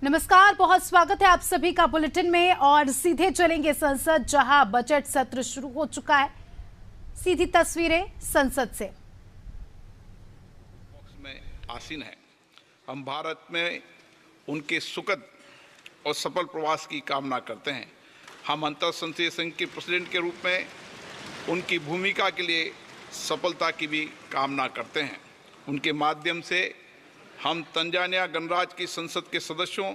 नमस्कार, बहुत स्वागत है आप सभी का बुलेटिन में। और सीधे चलेंगे संसद, जहां बजट सत्र शुरू हो चुका है। सीधी तस्वीरें संसद से। में आसीन है। हम भारत में उनके सुखद और सफल प्रवास की कामना करते हैं। हम अंतर संसदीय संघ के प्रेसिडेंट के रूप में उनकी भूमिका के लिए सफलता की भी कामना करते हैं। उनके माध्यम से हम तंजानिया गणराज्य की संसद के सदस्यों,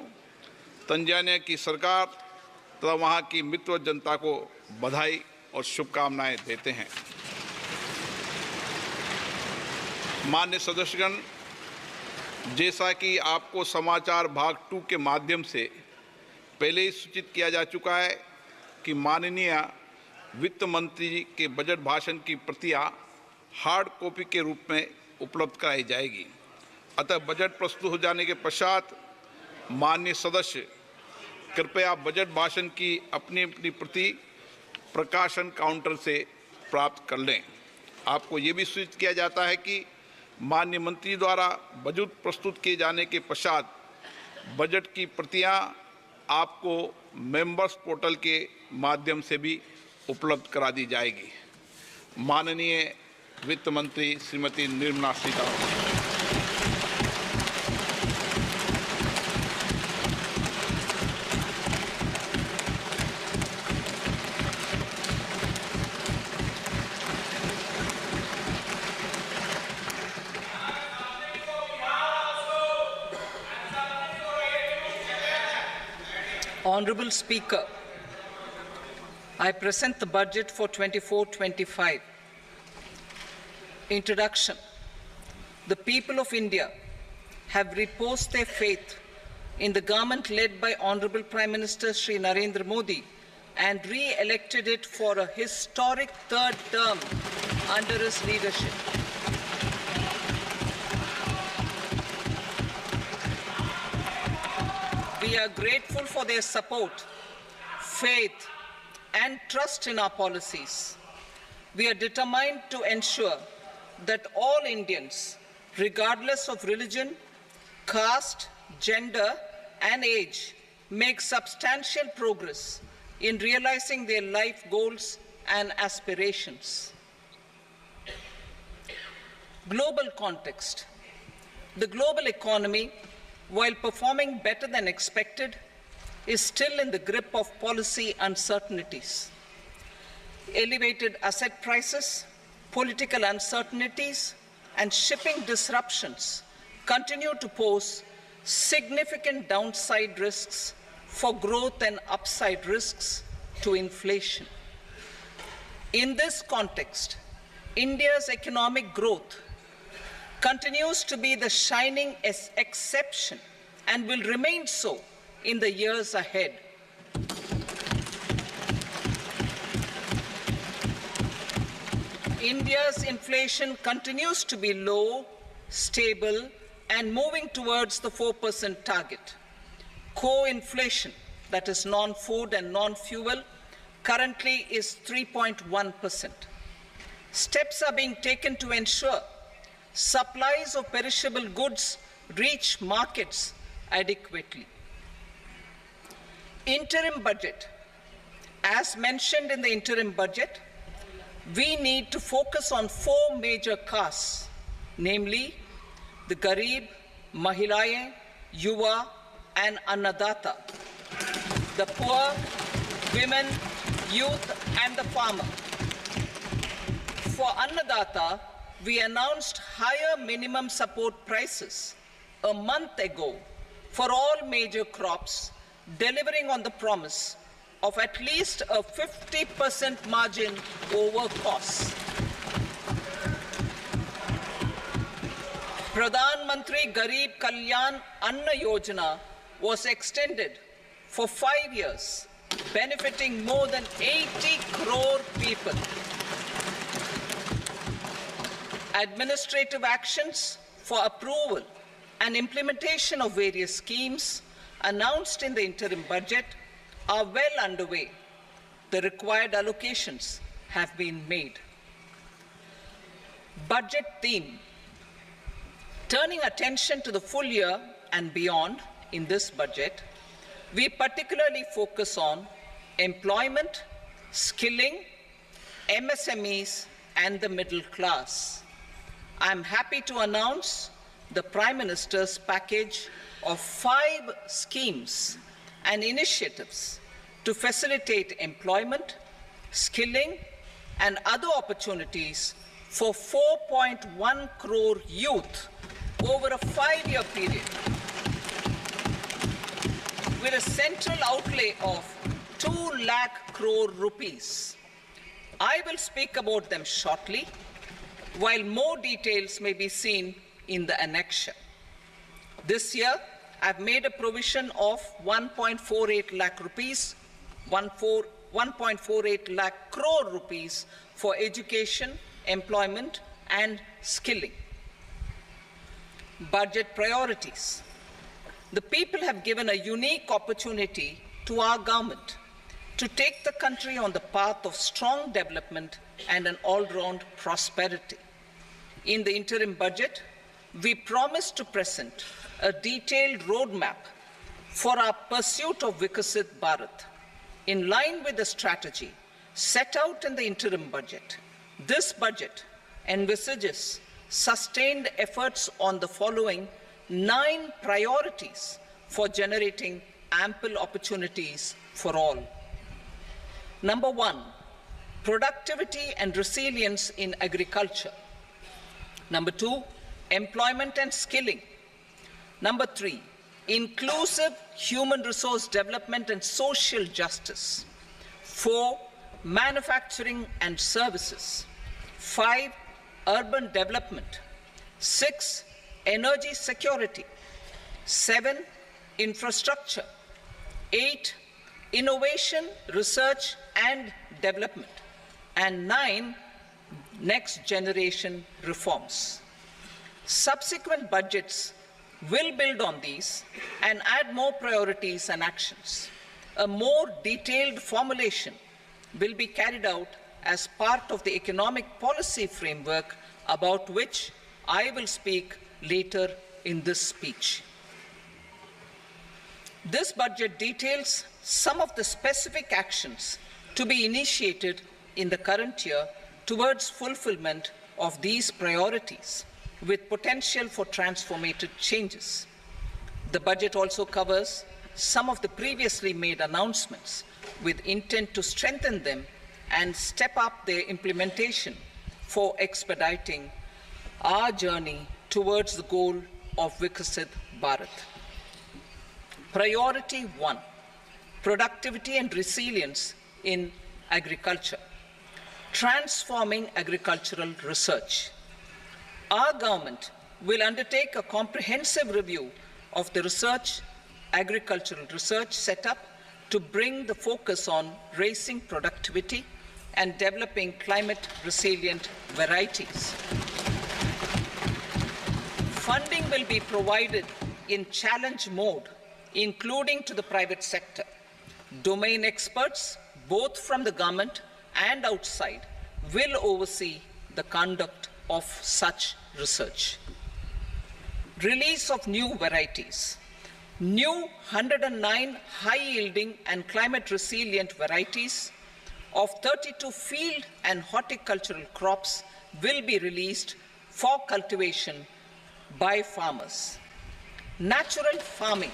तंजानिया की सरकार तथा वहाँ की मित्र जनता को बधाई और शुभकामनाएं देते हैं। मान्य सदस्यगण, जैसा कि आपको समाचार भाग 2 के माध्यम से पहले ही सूचित किया जा चुका है कि माननीय वित्त मंत्री जी के बजट भाषण की प्रतियां हार्ड कॉपी के रूप में उपलब्ध कराई जाएगी। अतः बजट प्रस्तुत हो जाने के पश्चात माननीय सदस्य कृपया बजट भाषण की अपनी अपनी प्रति प्रकाशन काउंटर से प्राप्त कर लें। आपको ये भी सूचित किया जाता है कि माननीय मंत्री द्वारा बजट प्रस्तुत किए जाने के पश्चात बजट की प्रतियां आपको मेंबर्स पोर्टल के माध्यम से भी उपलब्ध करा दी जाएगी। माननीय वित्त मंत्री Shrimati Nirmala Sitharaman. Honorable Speaker, I present the budget for 24-25. Introduction. The people of India have reposed their faith in the government led by Honorable Prime Minister Shri Narendra Modi and re-elected it for a historic third term under his leadership. We are grateful for their support, faith, and trust in our policies. We are determined to ensure that all Indians, regardless of religion, caste, gender, and age, make substantial progress in realizing their life goals and aspirations. Global context. The global economy, while performing better than expected, is still in the grip of policy uncertainties. Elevated asset prices, political uncertainties, and shipping disruptions continue to pose significant downside risks for growth and upside risks to inflation. In this context, India's economic growth continues to be the shining exception and will remain so in the years ahead. India's inflation continues to be low, stable, and moving towards the 4% target. Core inflation, that is non-food and non-fuel, currently is 3.1%. Steps are being taken to ensure supplies of perishable goods reach markets adequately. Interim budget. As mentioned in the interim budget, we need to focus on 4 major castes, namely the Garib, Mahilaye, Yuva, and Annadata, the poor, women, youth, and the farmer. For Annadata, we announced higher minimum support prices a month ago for all major crops, delivering on the promise of at least a 50% margin over costs. Pradhan Mantri Garib Kalyan Anna Yojana was extended for 5 years, benefiting more than 80 crore people. Administrative actions for approval and implementation of various schemes announced in the interim budget are well underway. The required allocations have been made. Budget theme. Turning attention to the full year and beyond, in this budget, we particularly focus on employment, skilling, MSMEs, and the middle class. I'm happy to announce the Prime Minister's package of 5 schemes and initiatives to facilitate employment, skilling, and other opportunities for 4.1 crore youth over a 5-year period, with a central outlay of 2 lakh crore rupees. I will speak about them shortly, while more details may be seen in the annexure. This year, I've made a provision of 1.48 lakh rupees, 1.48 lakh crore rupees for education, employment, and skilling. Budget priorities. The people have given a unique opportunity to our government to take the country on the path of strong development and an all-round prosperity. In the interim budget, we promise to present a detailed roadmap for our pursuit of Vikasit Bharat. In line with the strategy set out in the interim budget, this budget envisages sustained efforts on the following 9 priorities for generating ample opportunities for all. Number 1, productivity and resilience in agriculture. Number 2, employment and skilling. Number 3, inclusive human resource development and social justice. 4, manufacturing and services. 5, urban development. 6, energy security. 7, infrastructure. 8, innovation, research and development. And 9, next generation reforms. Subsequent budgets will build on these and add more priorities and actions. A more detailed formulation will be carried out as part of the economic policy framework, about which I will speak later in this speech. This budget details some of the specific actions to be initiated in the current year towards fulfillment of these priorities, with potential for transformative changes. The budget also covers some of the previously made announcements with intent to strengthen them and step up their implementation for expediting our journey towards the goal of Vikasit Bharat. Priority 1, productivity and resilience in agriculture. Transforming agricultural research. Our government will undertake a comprehensive review of the agricultural research setup to bring the focus on raising productivity and developing climate-resilient varieties. Funding will be provided in challenge mode, including to the private sector. Domain experts, both from the government and outside, will oversee the conduct of such research. Release of new varieties. New 109 high-yielding and climate-resilient varieties of 32 field and horticultural crops will be released for cultivation by farmers. Natural farming.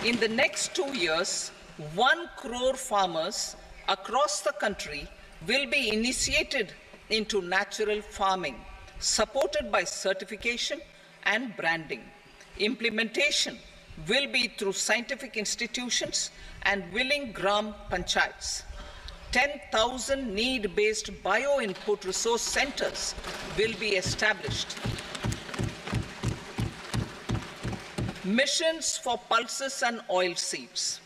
In the next 2 years, 1 crore farmers across the country will be initiated into natural farming, supported by certification and branding. Implementation will be through scientific institutions and willing gram panchayats. 10,000 need-based bio-input resource centers will be established. Missions for pulses and oil seeds.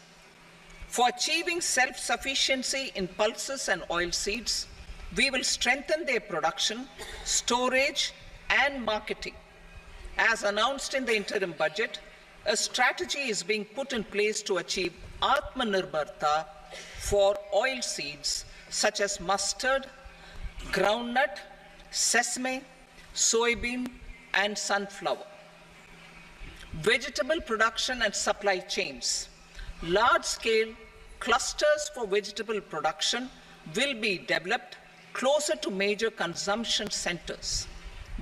For achieving self-sufficiency in pulses and oil seeds, we will strengthen their production, storage, and marketing. As announced in the interim budget, a strategy is being put in place to achieve Atmanirbharta for oil seeds such as mustard, groundnut, sesame, soybean, and sunflower. vegetable production and supply chains. Large-scale clusters for vegetable production will be developed closer to major consumption centers.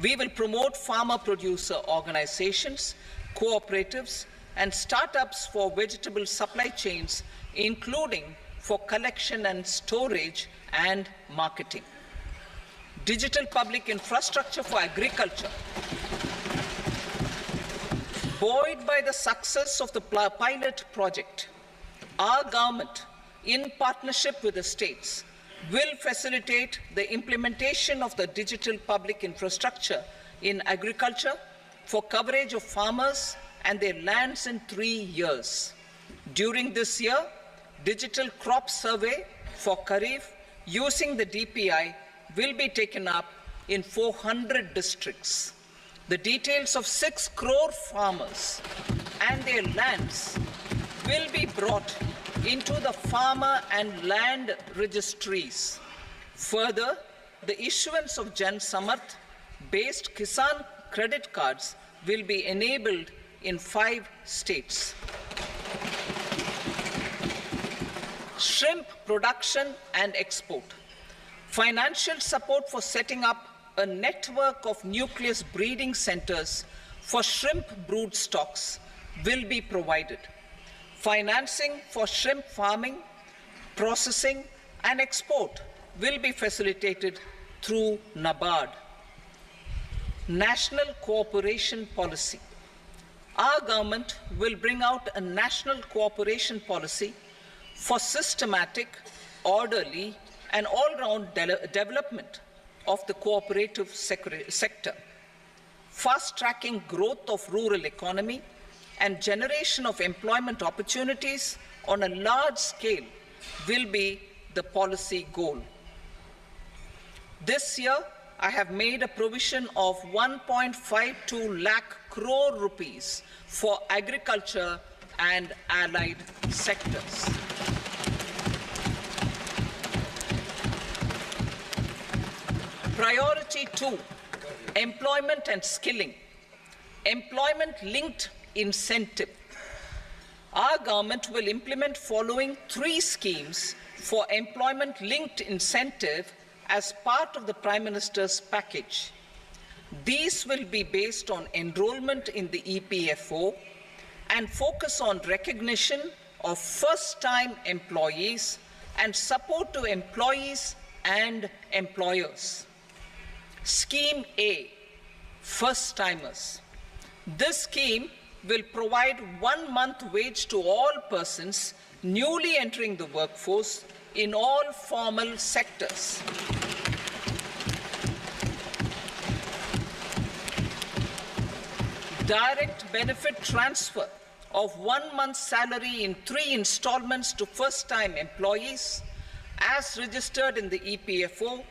We will promote farmer-producer organizations, cooperatives, and startups for vegetable supply chains, including for collection and storage and marketing. Digital public infrastructure for agriculture. Buoyed by the success of the pilot project, our government, in partnership with the states, will facilitate the implementation of the digital public infrastructure in agriculture for coverage of farmers and their lands in 3 years. During this year, digital crop survey for Kharif using the DPI will be taken up in 400 districts. The details of 6 crore farmers and their lands will be brought into the farmer and land registries. Further, the issuance of Jan Samarth based Kisan credit cards will be enabled in 5 states. Shrimp production and export. Financial support for setting up a network of nucleus breeding centers for shrimp brood stocks will be provided. Financing for shrimp farming, processing, and export will be facilitated through NABARD. National cooperation policy. Our government will bring out a national cooperation policy for systematic, orderly, and all-round development of the cooperative sector, fast-tracking growth of rural economy and generation of employment opportunities on a large scale will be the policy goal. This year, I have made a provision of 1.52 lakh crore rupees for agriculture and allied sectors. Priority 2, employment and skilling. Employment-linked incentive. Our government will implement following 3 schemes for employment-linked incentive as part of the Prime Minister's package. These will be based on enrollment in the EPFO and focus on recognition of first-time employees and support to employees and employers. Scheme A, first-timers. This scheme will provide 1 month wage to all persons newly entering the workforce in all formal sectors. Direct benefit transfer of 1 month's salary in 3 installments to first-time employees as registered in the EPFO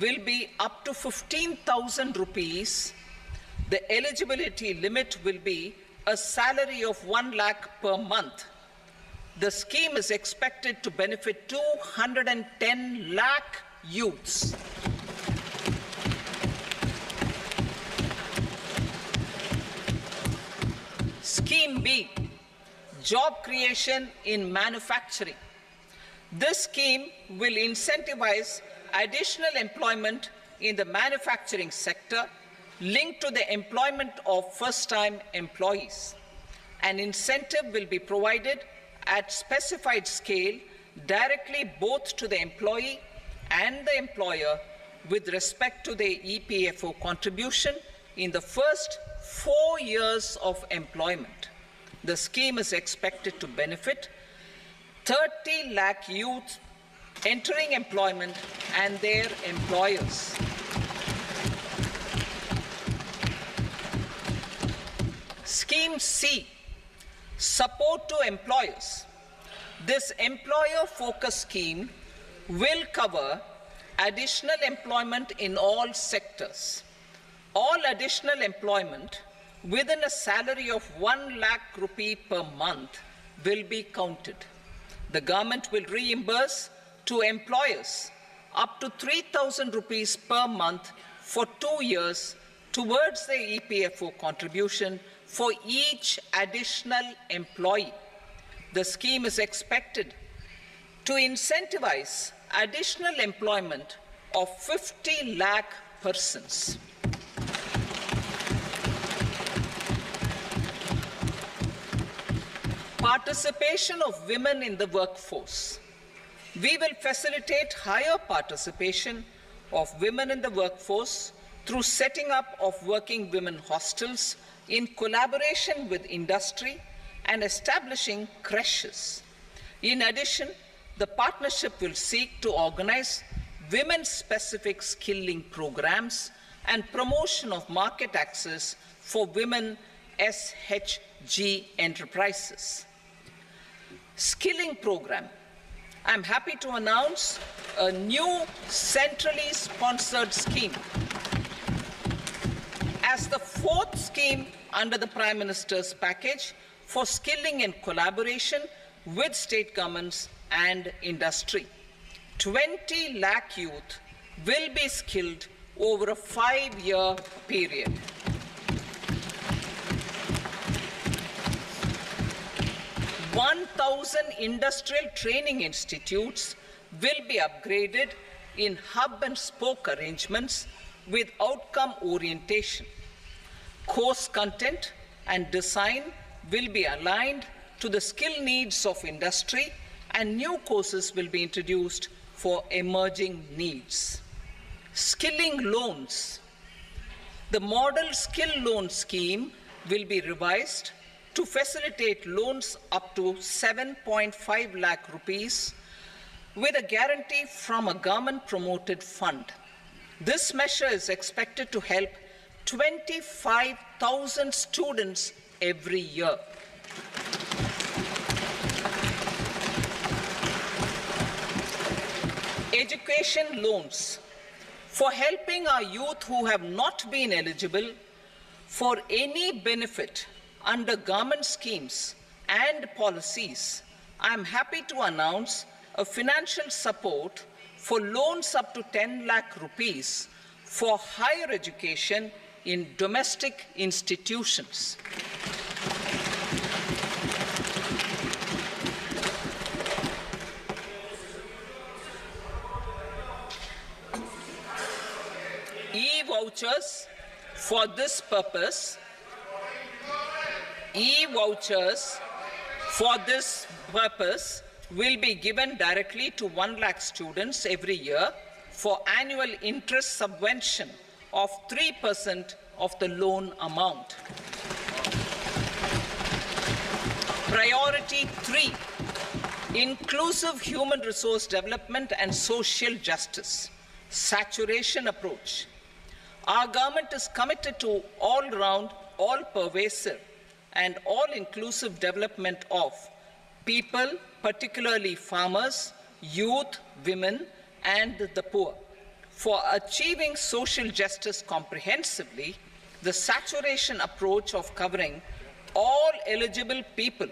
will be up to 15,000 rupees. The eligibility limit will be a salary of 1 lakh per month. The scheme is expected to benefit 210 lakh youths. Scheme B, job creation in manufacturing. This scheme will incentivize additional employment in the manufacturing sector linked to the employment of first-time employees. An incentive will be provided at specified scale directly both to the employee and the employer with respect to the EPFO contribution in the first 4 years of employment. The scheme is expected to benefit 30 lakh youth entering employment and their employers. Scheme C, support to employers. This employer-focused scheme will cover additional employment in all sectors. All additional employment within a salary of 1 lakh rupee per month will be counted. The government will reimburse to employers up to 3,000 rupees per month for 2 years towards the EPFO contribution for each additional employee. The scheme is expected to incentivize additional employment of 50 lakh persons. Participation of women in the workforce. We will facilitate higher participation of women in the workforce through setting up of working women hostels in collaboration with industry and establishing creches. In addition, the partnership will seek to organize women-specific skilling programs and promotion of market access for women SHG enterprises. Skilling program. I'm happy to announce a new centrally sponsored scheme as the fourth scheme under the Prime Minister's package for skilling in collaboration with state governments and industry. 20 lakh youth will be skilled over a 5-year period. Thousand industrial training institutes will be upgraded in hub and spoke arrangements with outcome orientation. Course content and design will be aligned to the skill needs of industry, and new courses will be introduced for emerging needs. Skilling loans. The model skill loan scheme will be revised to facilitate loans up to 7.5 lakh rupees with a guarantee from a government-promoted fund. This measure is expected to help 25,000 students every year. Education loans. For helping our youth who have not been eligible for any benefit under government schemes and policies, I am happy to announce a financial support for loans up to 10 lakh rupees for higher education in domestic institutions. E-vouchers for this purpose. E-vouchers for this purpose will be given directly to 1 lakh students every year for annual interest subvention of 3% of the loan amount. Priority 3, inclusive human resource development and social justice. Saturation approach. Our government is committed to all-round, all-pervasive and all-inclusive development of people, particularly farmers, youth, women, and the poor. For achieving social justice comprehensively, the saturation approach of covering all eligible people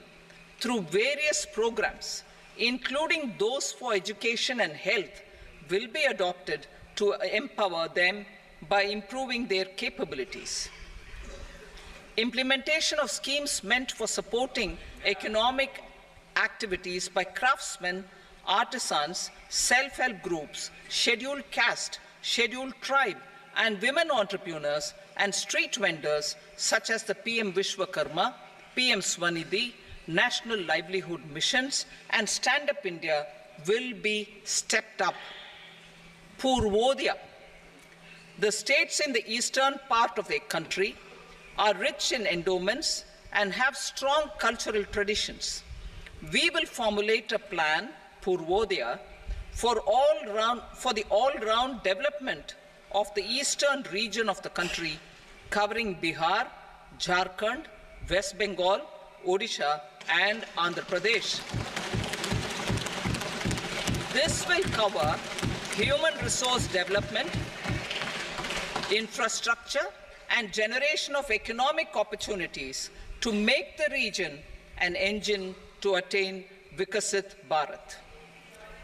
through various programs, including those for education and health, will be adopted to empower them by improving their capabilities. Implementation of schemes meant for supporting economic activities by craftsmen, artisans, self-help groups, scheduled caste, scheduled tribe, and women entrepreneurs and street vendors such as the PM Vishwakarma, PM Swanidhi, National Livelihood Missions, and Stand Up India will be stepped up. Purvodaya. The states in the eastern part of the country are rich in endowments and have strong cultural traditions. We will formulate a plan, Purvodaya, for the all-round development of the eastern region of the country, covering Bihar, Jharkhand, West Bengal, Odisha, and Andhra Pradesh. This will cover human resource development, infrastructure, and generation of economic opportunities to make the region an engine to attain Vikasit Bharat.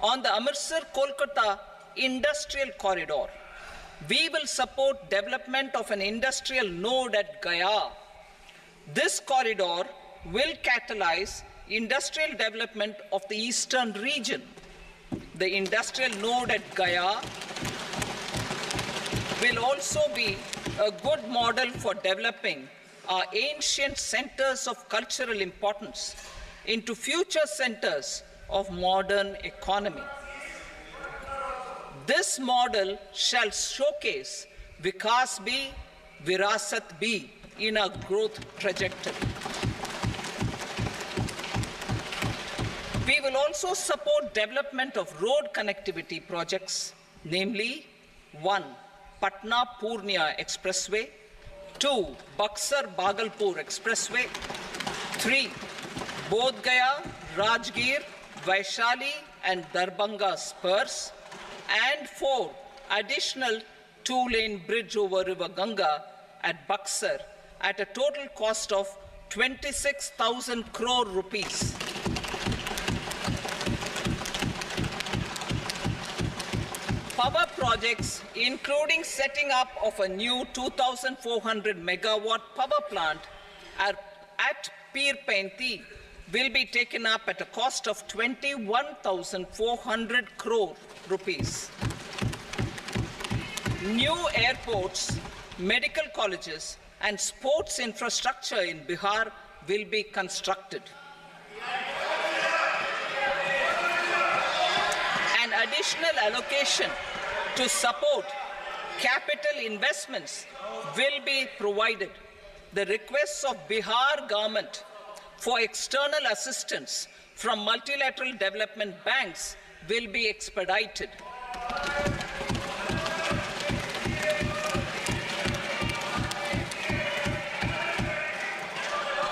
On the Amritsar-Kolkata industrial corridor, we will support development of an industrial node at Gaya This corridor will catalyze industrial development of the eastern region. The industrial node at Gaya will also be a good model for developing our ancient centers of cultural importance into future centers of modern economy. This model shall showcase Vikas B, Virasat B in our growth trajectory. We will also support development of road connectivity projects, namely 1. Patna Purnia Expressway, 2. Buxar Bhagalpur Expressway, 3. Bodh Gaya, Rajgir, Vaishali and Darbhanga spurs, and 4. Additional 2-lane bridge over River Ganga at Buxar at a total cost of 26,000 crore rupees. Power projects, including setting up of a new 2,400 megawatt power plant at Pir Painti, will be taken up at a cost of 21,400 crore rupees. New airports, medical colleges, and sports infrastructure in Bihar will be constructed. An additional allocation to support capital investments will be provided. The requests of Bihar government for external assistance from multilateral development banks will be expedited.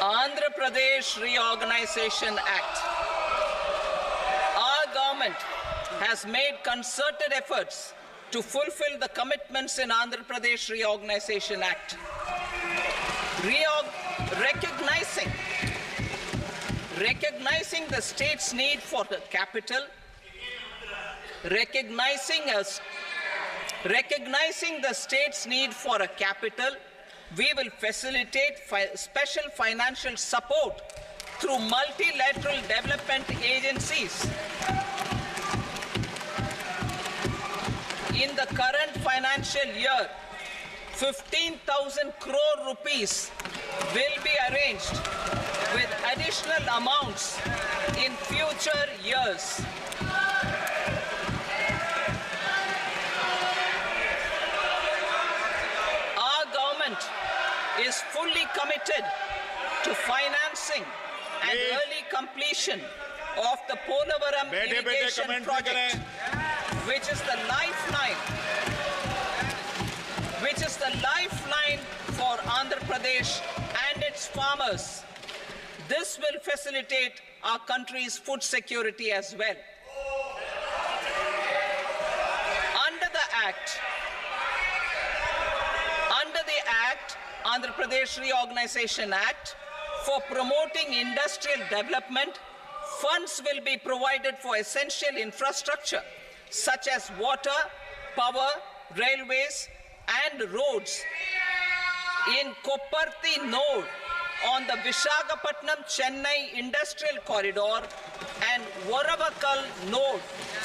Andhra Pradesh Reorganization Act. Our government has made concerted efforts to fulfill the commitments in Andhra Pradesh Reorganization Act. Recognizing the state's need for the capital, recognizing the state's need for a capital, we will facilitate special financial support through multilateral development agencies. In the current financial year, 15,000 crore rupees will be arranged with additional amounts in future years. Our government is fully committed to financing and early completion of the Polavaram irrigation project, which is the lifeline for Andhra Pradesh and its farmers. This will facilitate our country's food security as well. Under the Andhra Pradesh Reorganization Act, for promoting industrial development, funds will be provided for essential infrastructure such as water, power, railways, and roads. In Kopparthi node on the Visakhapatnam-Chennai Industrial Corridor and Varavakal node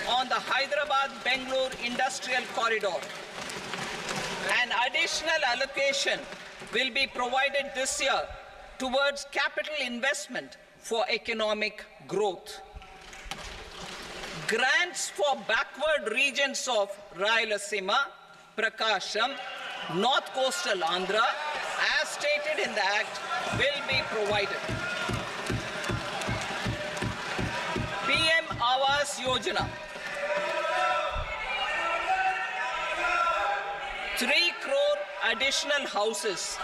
on the Hyderabad-Bangalore Industrial Corridor. An additional allocation will be provided this year towards capital investment for economic growth. Grants for backward regions of Rayalaseema, Prakasham, North Coastal Andhra, as stated in the Act, will be provided. PM Awas Yojana. 3 crore additional houses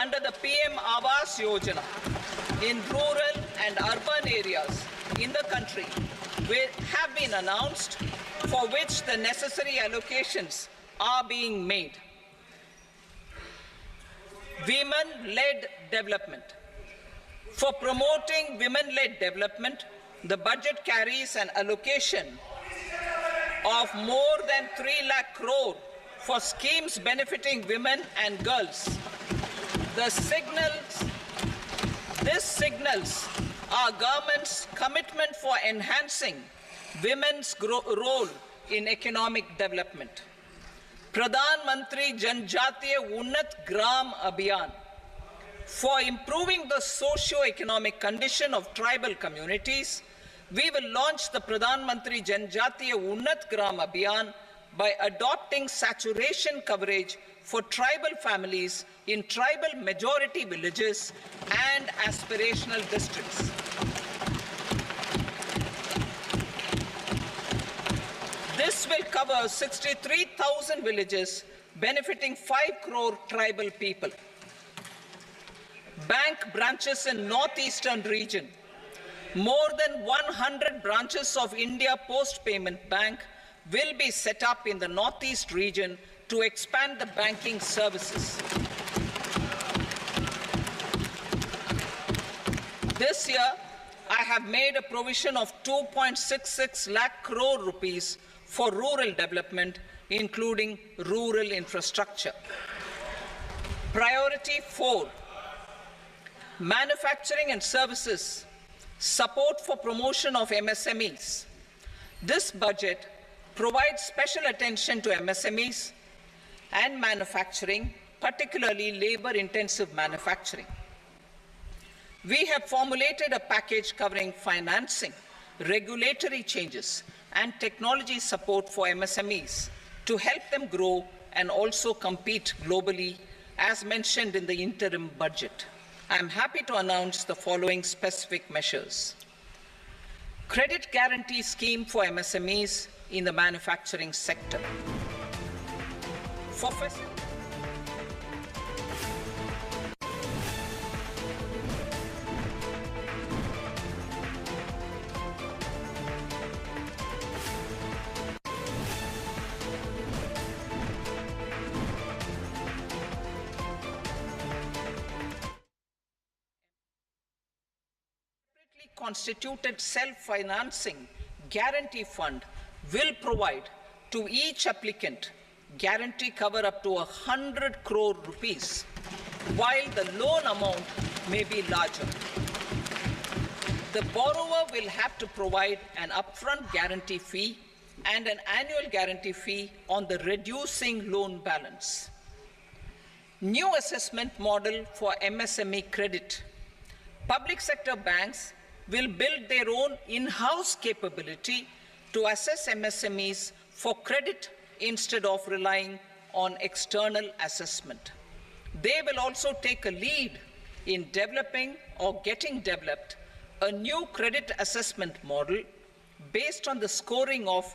under the PM Awas Yojana in rural and urban areas in the country will have been announced, for which the necessary allocations are being made. Women-led development. For promoting women-led development, the budget carries an allocation of more than 3 lakh crore for schemes benefiting women and girls. The signals This signals our government's commitment for enhancing women's role in economic development. Pradhan Mantri Janjatiya Unnat Gram Abhiyan, for improving the socio-economic condition of tribal communities, we will launch the Pradhan Mantri Janjatiya Unnat Gram Abhiyan by adopting saturation coverage for tribal families in tribal majority villages and aspirational districts. This will cover 63,000 villages, benefiting 5 crore tribal people. Bank branches in northeastern region. More than 100 branches of India Post Payment Bank will be set up in the northeast region to expand the banking services. This year, I have made a provision of 2.66 lakh crore rupees for rural development, including rural infrastructure. Priority 4, manufacturing and services, support for promotion of MSMEs. This budget provides special attention to MSMEs and manufacturing, particularly labor-intensive manufacturing. We have formulated a package covering financing, regulatory changes, and technology support for MSMEs to help them grow and also compete globally, as mentioned in the interim budget. I am happy to announce the following specific measures. Credit guarantee scheme for MSMEs in the manufacturing sector. For constituted self-financing guarantee fund will provide to each applicant guarantee cover up to 100 crore rupees, while the loan amount may be larger. The borrower will have to provide an upfront guarantee fee and an annual guarantee fee on the reducing loan balance. New assessment model for MSME credit. Public sector banks will build their own in-house capability to assess MSMEs for credit instead of relying on external assessment. They will also take a lead in developing or getting developed a new credit assessment model based on the scoring of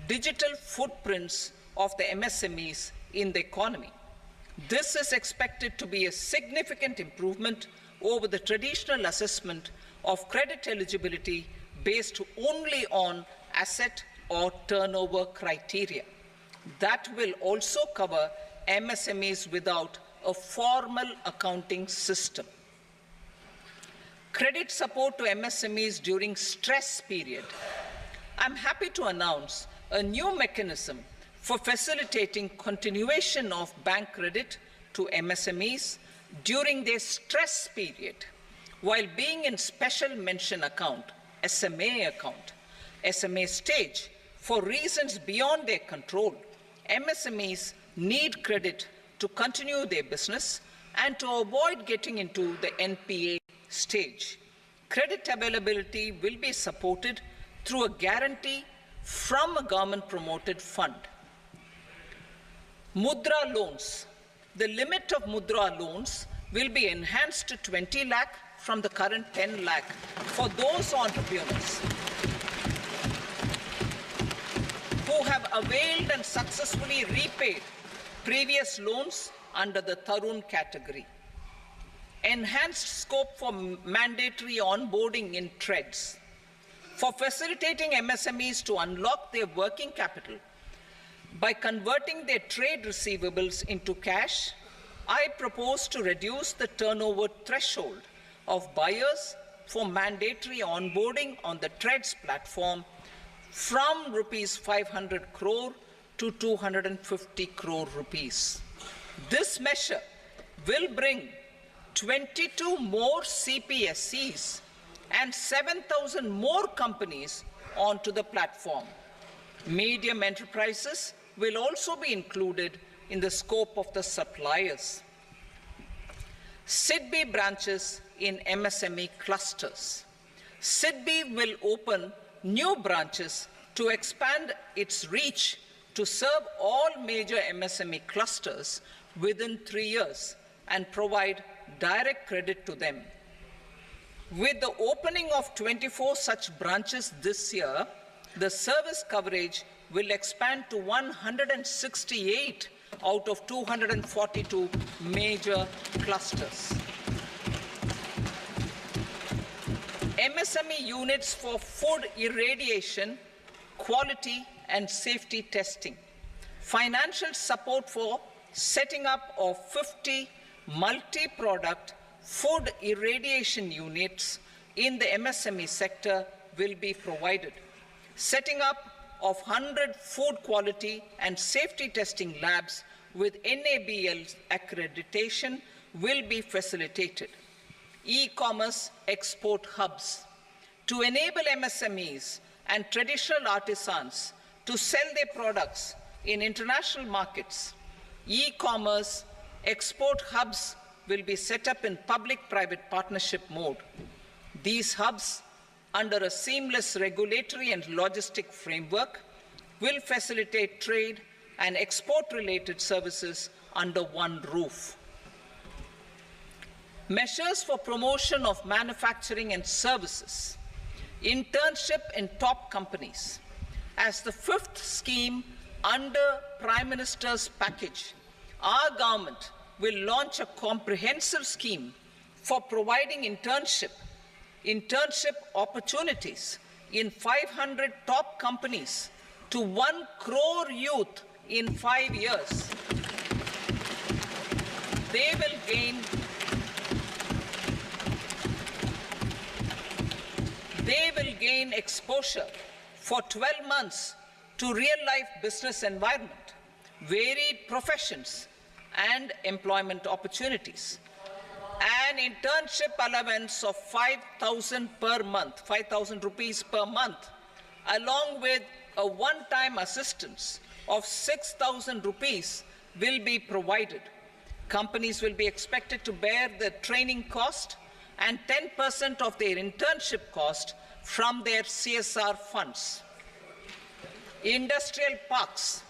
digital footprints of the MSMEs in the economy. This is expected to be a significant improvement over the traditional assessment of credit eligibility based only on asset or turnover criteria. That will also cover MSMEs without a formal accounting system. Credit support to MSMEs during stress period. I'm happy to announce a new mechanism for facilitating continuation of bank credit to MSMEs during their stress period while being in special mention account, SMA stage, for reasons beyond their control. MSMEs need credit to continue their business and to avoid getting into the NPA stage. Credit availability will be supported through a guarantee from a government-promoted fund. Mudra loans. The limit of Mudra loans will be enhanced to 20 lakh from the current 10 lakh for those entrepreneurs who have availed and successfully repaid previous loans under the Tarun category. Enhanced scope for mandatory onboarding in trades. For facilitating MSMEs to unlock their working capital by converting their trade receivables into cash, I propose to reduce the turnover threshold of buyers for mandatory onboarding on the Trades platform from rupees 500 crore to 250 crore rupees. This measure will bring 22 more CPSCs and 7,000 more companies onto the platform. Medium enterprises will also be included in the scope of the suppliers. SITI branches in MSME clusters. SITI will open new branches to expand its reach to serve all major MSME clusters within 3 years and provide direct credit to them. With the opening of 24 such branches this year, the service coverage will expand to 168 out of 242 major clusters. MSME units for food irradiation, quality and safety testing. Financial support for setting up of 50 multi-product food irradiation units in the MSME sector will be provided. Setting up of 100 food quality and safety testing labs with NABL accreditation will be facilitated. E-commerce export hubs to enable MSMEs and traditional artisans to sell their products in international markets. E-commerce export hubs will be set up in public-private partnership mode. These hubs, under a seamless regulatory and logistic framework, will facilitate trade and export-related services under one roof. Measures for promotion of manufacturing and services. Internship in top companies. As the fifth scheme under Prime Minister's package, our government will launch a comprehensive scheme for providing internship opportunities in 500 top companies to 1 crore youth in 5 years. They will gain exposure for 12 months to real-life business environment, varied professions, and employment opportunities. An internship allowance of 5,000 per month, 5,000 rupees per month, along with a one-time assistance of 6,000 rupees will be provided. Companies will be expected to bear the training cost and 10% of their internship cost from their CSR funds. Industrial parks.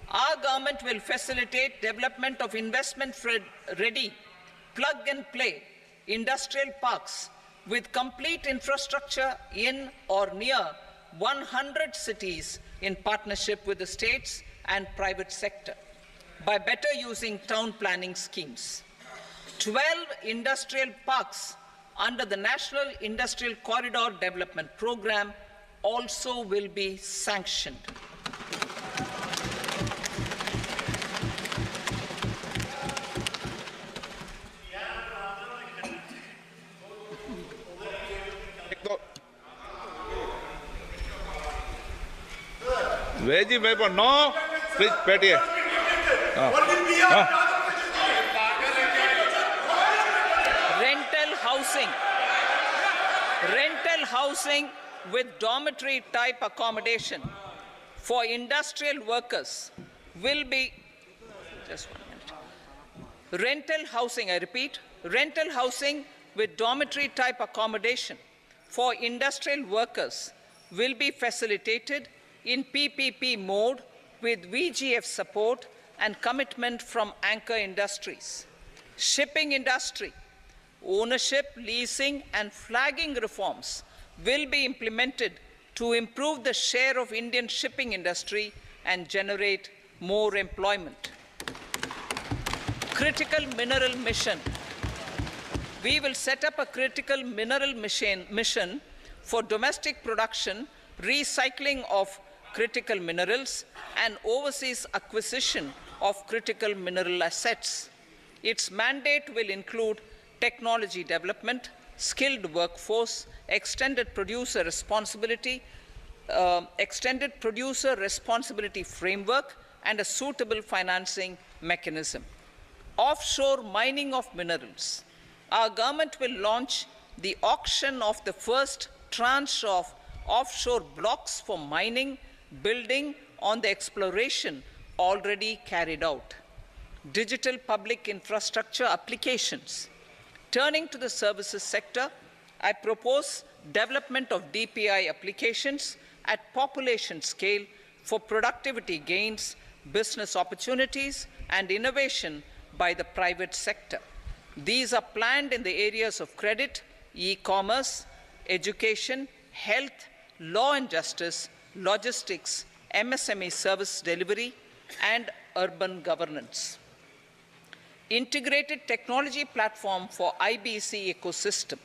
Our government will facilitate development of investment-ready, plug-and-play industrial parks with complete infrastructure in or near 100 cities in partnership with the states and private sector by better using town planning schemes. 12 industrial parks under the National Industrial Corridor Development Program also will be sanctioned. Veggie paper, no. Please, Patty. Rental housing with dormitory type accommodation for industrial workers will be, just 1 minute. Rental housing, I repeat, rental housing with dormitory type accommodation for industrial workers will be facilitated in PPP mode with VGF support and commitment from anchor industries. Shipping industry, ownership, leasing and flagging reforms will be implemented to improve the share of Indian shipping industry and generate more employment. Critical mineral mission. We will set up a critical mineral mission for domestic production, recycling of critical minerals and overseas acquisition of critical mineral assets. Its mandate will include technology development, skilled workforce, extended producer responsibility framework, and a suitable financing mechanism. Offshore mining of minerals. our government will launch the auction of the first tranche of offshore blocks for mining, building on the exploration already carried out. Digital public infrastructure applications. Turning to the services sector, I propose development of DPI applications at population scale for productivity gains, business opportunities, and innovation by the private sector. These are planned in the areas of credit, e-commerce, education, health, law and justice, logistics, MSME service delivery, and urban governance. Integrated technology platform for IBC ecosystem.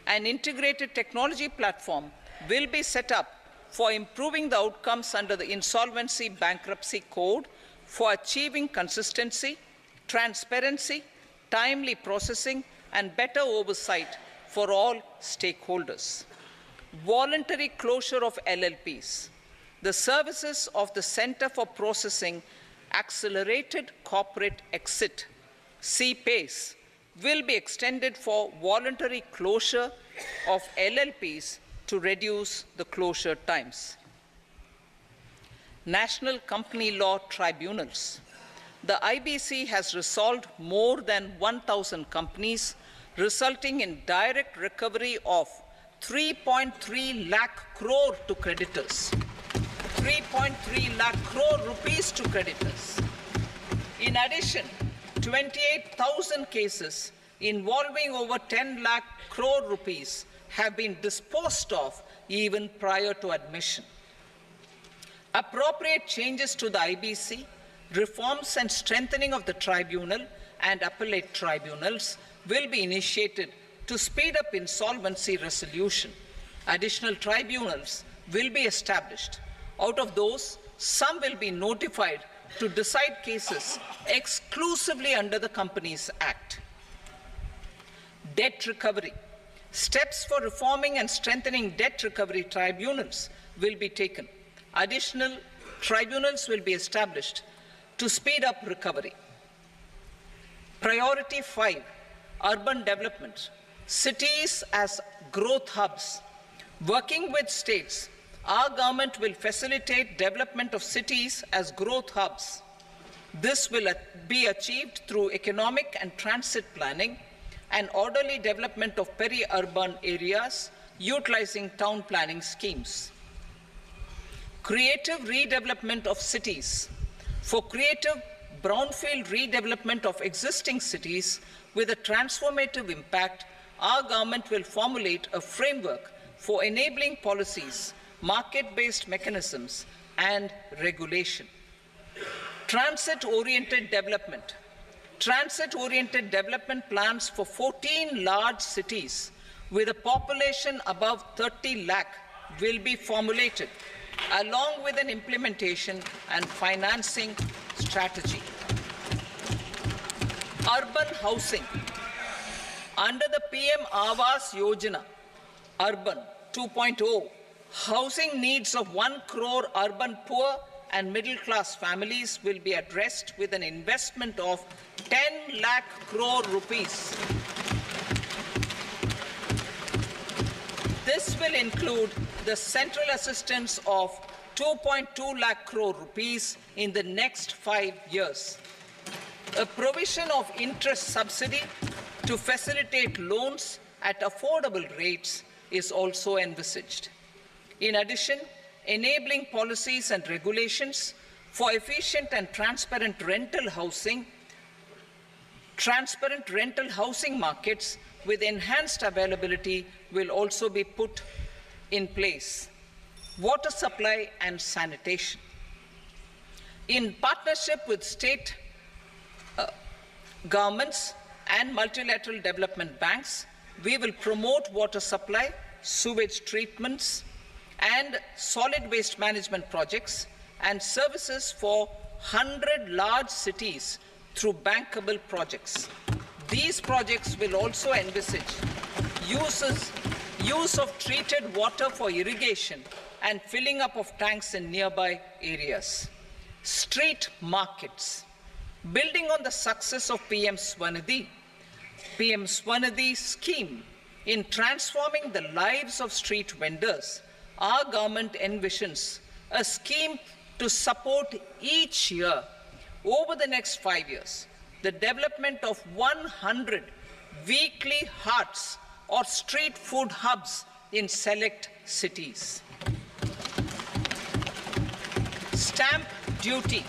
An integrated technology platform will be set up for improving the outcomes under the Insolvency Bankruptcy Code for achieving consistency, transparency, timely processing, and better oversight for all stakeholders. Voluntary closure of LLPs. The services of the Center for Processing Accelerated Corporate Exit, CPACE, will be extended for voluntary closure of LLPs to reduce the closure times. National Company Law Tribunals. The IBC has resolved more than 1,000 companies, resulting in direct recovery of 3.3 lakh crore to creditors. 3.3 lakh crore rupees to creditors. In addition, 28,000 cases involving over 10 lakh crore rupees have been disposed of even prior to admission. Appropriate changes to the IBC, reforms and strengthening of the tribunal and appellate tribunals will be initiated to speed up insolvency resolution. Additional tribunals will be established. Out of those, some will be notified to decide cases exclusively under the Companies Act. Debt recovery. Steps for reforming and strengthening debt recovery tribunals will be taken. Additional tribunals will be established to speed up recovery. Priority 5, urban development. Cities as growth hubs. Working with states, our government will facilitate development of cities as growth hubs. This will be achieved through economic and transit planning and orderly development of peri-urban areas utilizing town planning schemes. Creative redevelopment of cities. For creative brownfield redevelopment of existing cities with a transformative impact, our government will formulate a framework for enabling policies, market-based mechanisms, and regulation. Transit-oriented development. Transit-oriented development plans for 14 large cities with a population above 30 lakh will be formulated, along with an implementation and financing strategy. Urban housing. Under the PM Awas Yojana, Urban 2.0, housing needs of 1 crore urban poor and middle-class families will be addressed with an investment of 10 lakh crore rupees. This will include the central assistance of 2.2 lakh crore rupees in the next 5 years. A provision of interest subsidy to facilitate loans at affordable rates is also envisaged. In addition, enabling policies and regulations for efficient and transparent rental housing markets with enhanced availability will also be put in place. Water supply and sanitation. In partnership with state governments and multilateral development banks, we will promote water supply, sewage treatments, and solid waste management projects and services for 100 large cities through bankable projects. These projects will also envisage use of treated water for irrigation and filling up of tanks in nearby areas. Street markets. Building on the success of PM Swanidhi, PM Swanidhi scheme. In transforming the lives of street vendors, our government envisions a scheme to support each year, over the next 5 years, the development of 100 weekly hearts or street food hubs in select cities. Stamp duty.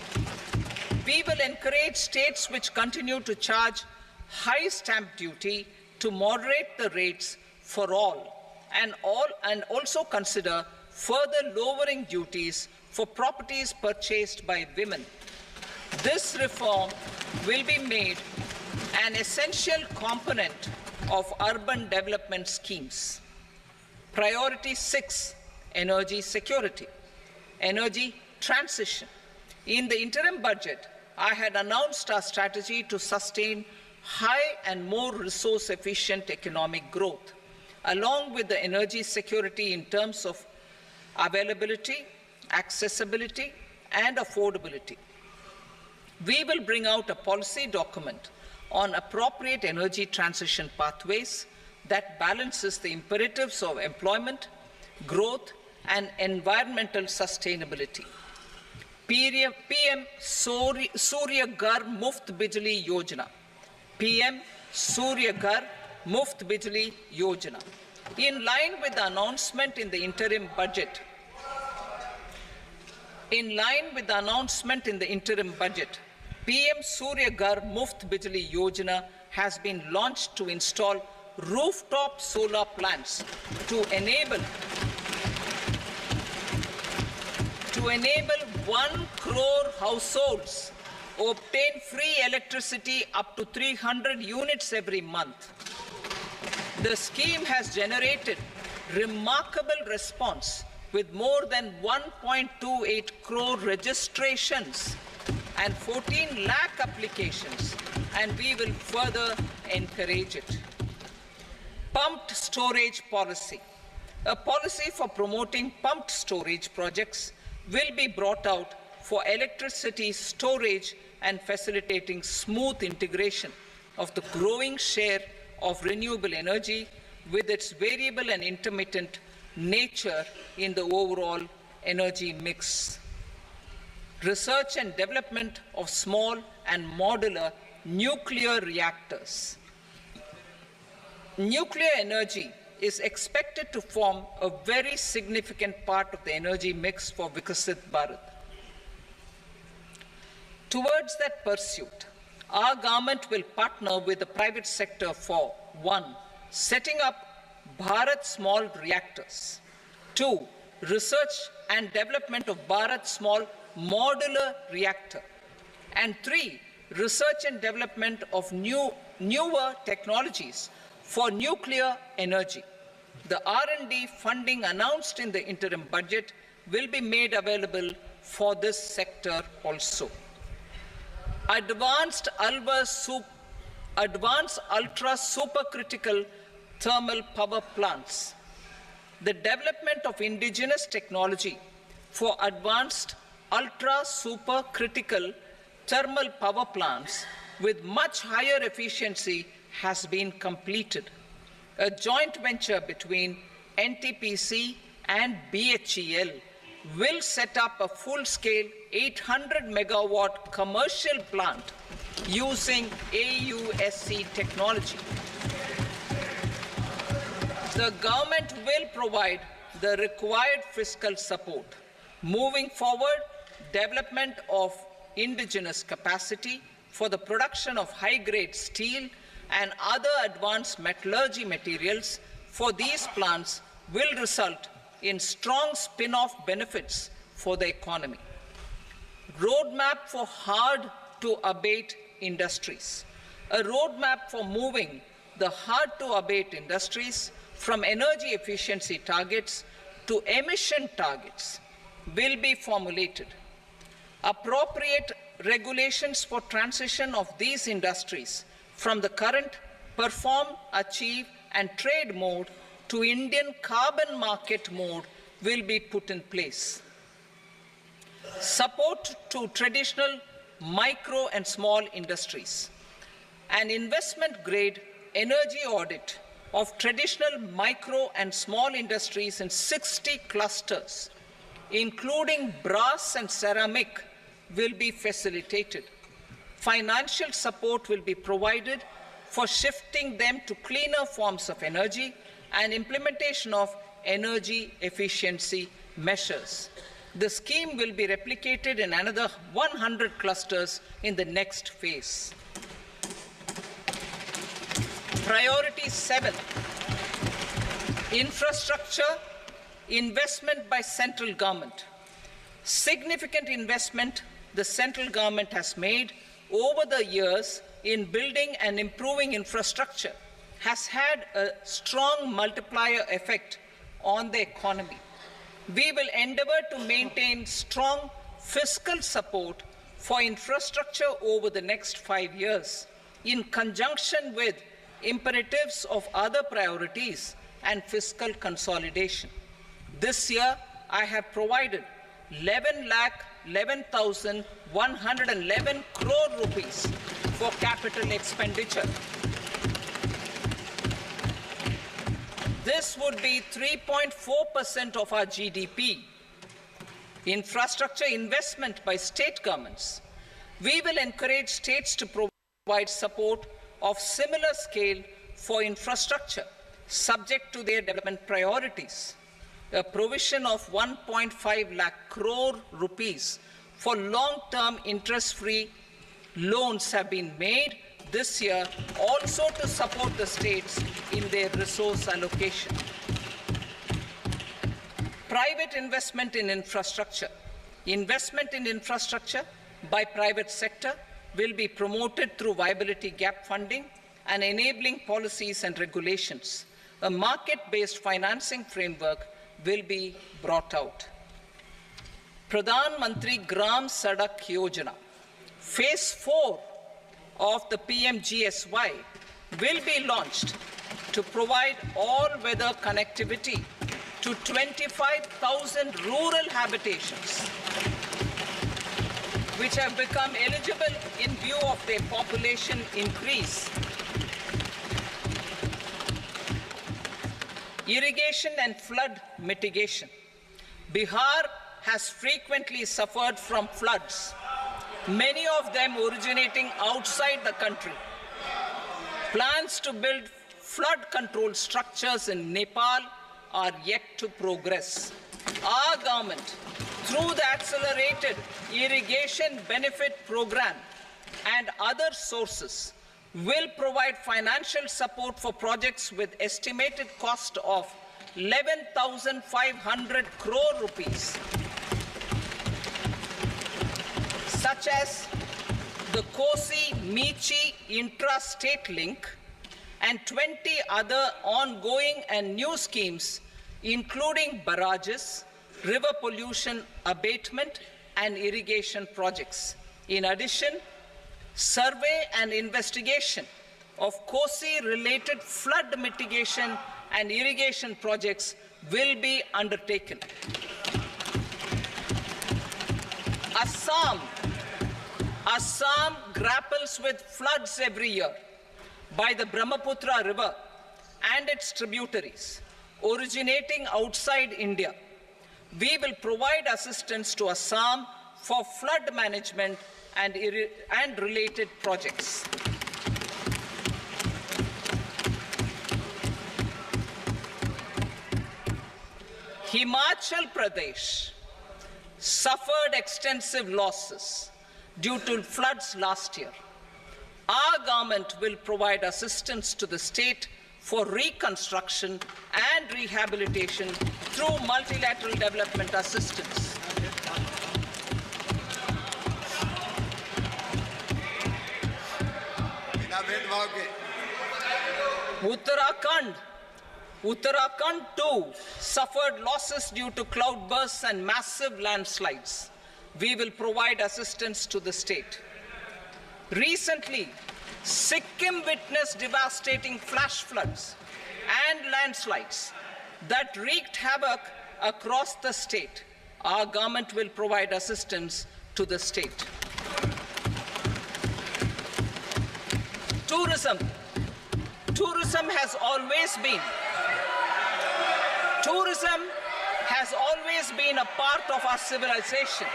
We will encourage states which continue to charge high stamp duty to moderate the rates for all and also consider further lowering duties for properties purchased by women. This reform will be made an essential component of urban development schemes. Priority 6, energy security, energy transition. In the interim budget, I had announced our strategy to sustain high and more resource-efficient economic growth, along with the energy security in terms of availability, accessibility, and affordability. We will bring out a policy document on appropriate energy transition pathways that balances the imperatives of employment, growth, and environmental sustainability. PM Surya Ghar Muft Bijli Yojana. PM Surya Ghar Muft Bijli Yojana. In line with the announcement in the interim budget, PM Surya Ghar Muft Bijli Yojana has been launched to install rooftop solar plants to enable 1 crore households obtain free electricity up to 300 units every month. The scheme has generated remarkable response with more than 1.28 crore registrations and 14 lakh applications, and we will further encourage it. Pumped storage policy. A policy for promoting pumped storage projects will be brought out for electricity storage and facilitating smooth integration of the growing share of renewable energy with its variable and intermittent nature in the overall energy mix. Research and development of small and modular nuclear reactors. Nuclear energy is expected to form a very significant part of the energy mix for Vikasit Bharat. Towards that pursuit, our government will partner with the private sector for 1. Setting up Bharat Small Reactors, 2. Research and development of Bharat Small Modular Reactor, and 3. Research and development of newer technologies for nuclear energy. The R&D funding announced in the interim budget will be made available for this sector also. Advanced ultra supercritical thermal power plants. The development of indigenous technology for advanced ultra supercritical thermal power plants with much higher efficiency has been completed. A joint venture between NTPC and BHEL will set up a full-scale 800 megawatt commercial plant using AUSC technology. The government will provide the required fiscal support. Moving forward, development of indigenous capacity for the production of high-grade steel and other advanced metallurgy materials for these plants will result in strong spin-off benefits for the economy. Roadmap for hard-to-abate industries. A roadmap for moving the hard-to-abate industries from energy efficiency targets to emission targets will be formulated. Appropriate regulations for transition of these industries from the current perform, achieve, and trade mode to Indian carbon market mode will be put in place. Support to traditional micro and small industries. An investment grade energy audit of traditional micro and small industries in 60 clusters, including brass and ceramic, will be facilitated. Financial support will be provided for shifting them to cleaner forms of energy and implementation of energy efficiency measures. The scheme will be replicated in another 100 clusters in the next phase. Priority 7, infrastructure investment by central government. Significant investment the central government has made over the years in building and improving infrastructure has had a strong multiplier effect on the economy. We will endeavour to maintain strong fiscal support for infrastructure over the next 5 years in conjunction with imperatives of other priorities and fiscal consolidation. This year, I have provided 11,11,111 crore rupees for capital expenditure. This would be 3.4% of our GDP. Infrastructure investment by state governments. We will encourage states to provide support of similar scale for infrastructure, subject to their development priorities. A provision of 1.5 lakh crore rupees for long-term interest-free loans have been made this year also to support the states in their resource allocation. Private investment in infrastructure. Investment in infrastructure by private sector will be promoted through viability gap funding and enabling policies and regulations. A market-based financing framework will be brought out. Pradhan Mantri Gram Sadak Yojana, Phase 4 of the PMGSY will be launched to provide all-weather connectivity to 25,000 rural habitations, which have become eligible in view of their population increase. Irrigation and flood mitigation. Bihar has frequently suffered from floods, many of them originating outside the country. Plans to build flood control structures in Nepal are yet to progress. Our government, through the Accelerated Irrigation Benefit Program and other sources, will provide financial support for projects with estimated cost of 11,500 crore rupees, such as the Kosi-Michi intra-state link and 20 other ongoing and new schemes, including barrages, river pollution abatement, and irrigation projects. In addition, survey and investigation of Kosi-related flood mitigation and irrigation projects will be undertaken. Assam grapples with floods every year by the Brahmaputra River and its tributaries originating outside India. We will provide assistance to Assam for flood management and related projects. Himachal Pradesh suffered extensive losses due to floods last year. Our government will provide assistance to the state for reconstruction and rehabilitation through multilateral development assistance. Uttarakhand too suffered losses due to cloudbursts and massive landslides. We will provide assistance to the state. Recently, Sikkim witnessed devastating flash floods and landslides that wreaked havoc across the state. Our government will provide assistance to the state. tourism has always been a part of our civilization.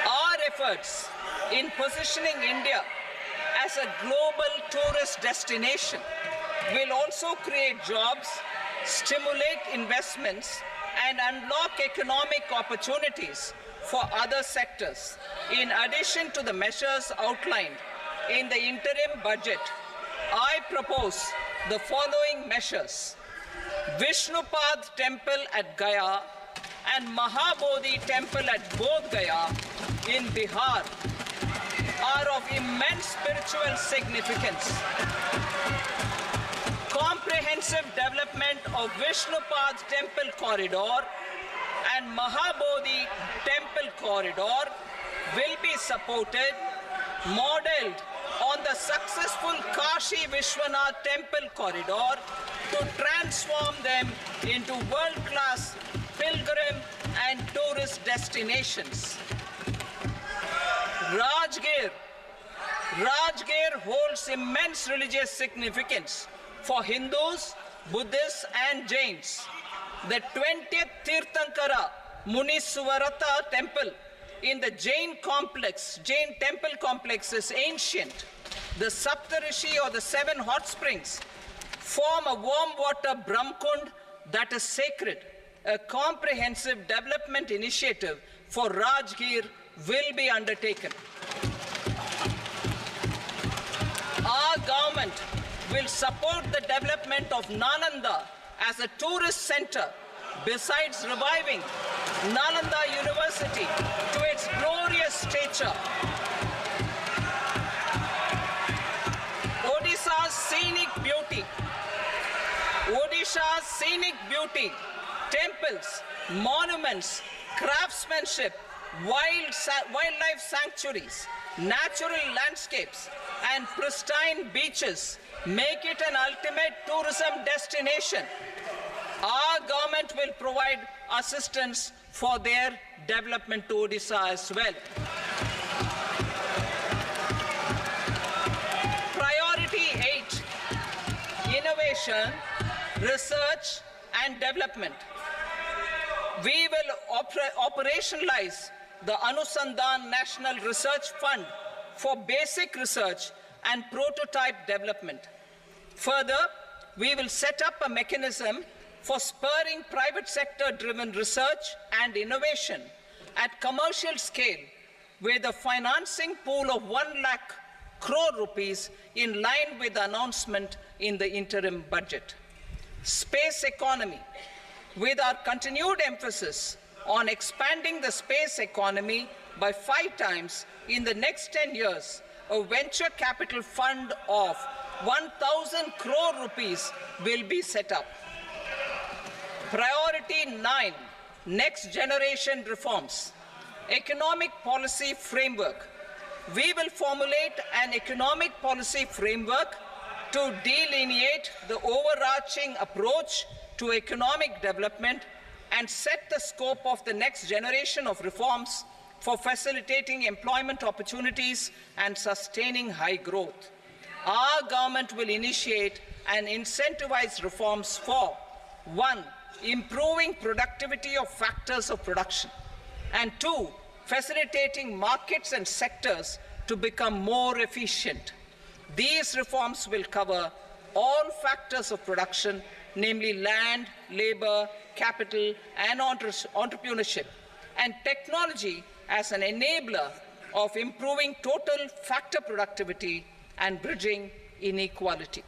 Our efforts in positioning India as a global tourist destination will also create jobs, stimulate investments, and unlock economic opportunities for other sectors. In addition to the measures outlined in the interim budget, I propose the following measures. Vishnupad Temple at Gaya and Mahabodhi Temple at Bodh Gaya in Bihar are of immense spiritual significance. Comprehensive development of Vishnupad Temple Corridor and Mahabodhi Temple Corridor will be supported, modeled on the successful Kashi Vishwanath Temple Corridor to transform them into world-class pilgrim and tourist destinations. Rajgir holds immense religious significance for Hindus, Buddhists, and Jains. The 20th Tirthankara Muniswarata temple in the Jain temple complex is ancient. The Saptarishi, or the 7 hot springs, form a warm water Brahmkund that is sacred. A comprehensive development initiative for Rajgir will be undertaken. Our government will support the development of Nalanda as a tourist center, besides reviving Nalanda University to its glorious stature. Odisha's scenic beauty, temples, monuments, craftsmanship, wildlife sanctuaries, natural landscapes, and pristine beaches make it an ultimate tourism destination. Our government will provide assistance for their development to Odisha as well. Priority 8, innovation, research and development. We will operationalize the Anusandhan National Research Fund for basic research and prototype development. Further, we will set up a mechanism for spurring private sector-driven research and innovation at commercial scale, with a financing pool of 1 lakh crore rupees in line with the announcement in the interim budget. Space economy. With our continued emphasis on expanding the space economy by 5 times in the next 10 years, a venture capital fund of 1,000 crore rupees will be set up. Priority 9, next generation reforms. Economic policy framework. We will formulate an economic policy framework to delineate the overarching approach to economic development and set the scope of the next generation of reforms for facilitating employment opportunities and sustaining high growth. Our government will initiate and incentivize reforms for 1. Improving productivity of factors of production, and 2. Facilitating markets and sectors to become more efficient. These reforms will cover all factors of production, namely land, labor, capital, and entrepreneurship, and technology as an enabler of improving total factor productivity and bridging inequality.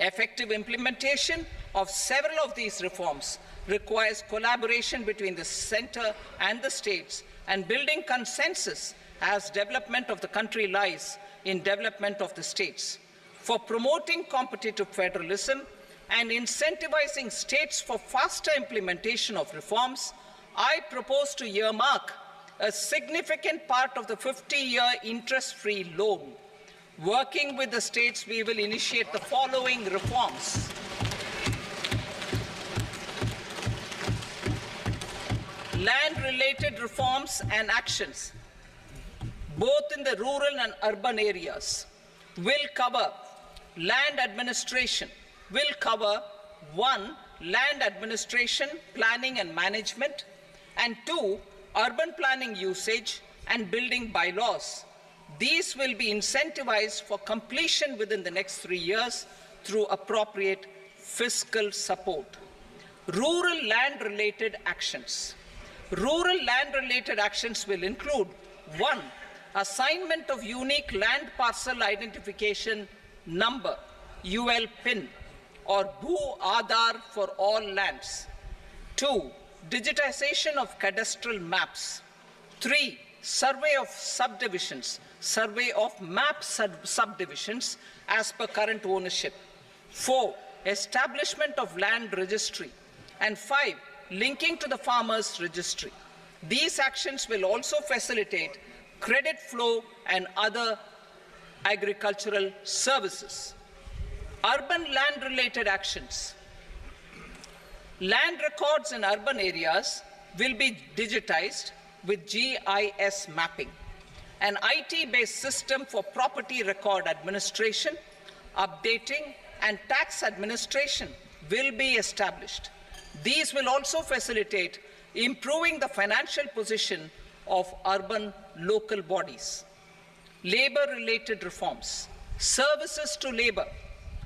Effective implementation of several of these reforms requires collaboration between the center and the states, and building consensus as development of the country lies in development of the states. For promoting competitive federalism and incentivizing states for faster implementation of reforms, I propose to earmark a significant part of the 50-year interest-free loan. Working with the states, we will initiate the following reforms. Land-related reforms and actions, both in the rural and urban areas, will cover land administration will cover 1. Land administration, planning and management, and 2. Urban planning usage and building bylaws. These will be incentivized for completion within the next 3 years through appropriate fiscal support. Rural land-related actions. Rural land-related actions will include 1. Assignment of unique land parcel identification number, UL PIN, or Bhu Aadhaar for all lands. 2. Digitization of cadastral maps. 3. Survey of subdivisions, survey of map subdivisions as per current ownership. 4. Establishment of land registry. And 5. Linking to the farmers registry. These actions will also facilitate credit flow and other agricultural services. Urban land-related actions. Land records in urban areas will be digitized with GIS mapping. An IT-based system for property record administration, updating, and tax administration will be established. These will also facilitate improving the financial position of urban local bodies. Labor-related reforms. Services to labor.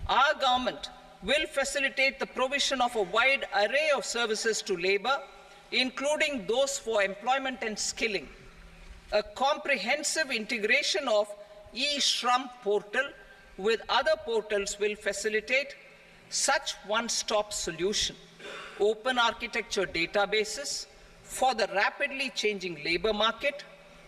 Our government will facilitate the provision of a wide array of services to labor, including those for employment and skilling. A comprehensive integration of e-Shram portal with other portals will facilitate such one-stop solution. Open architecture databases for the rapidly changing labor market,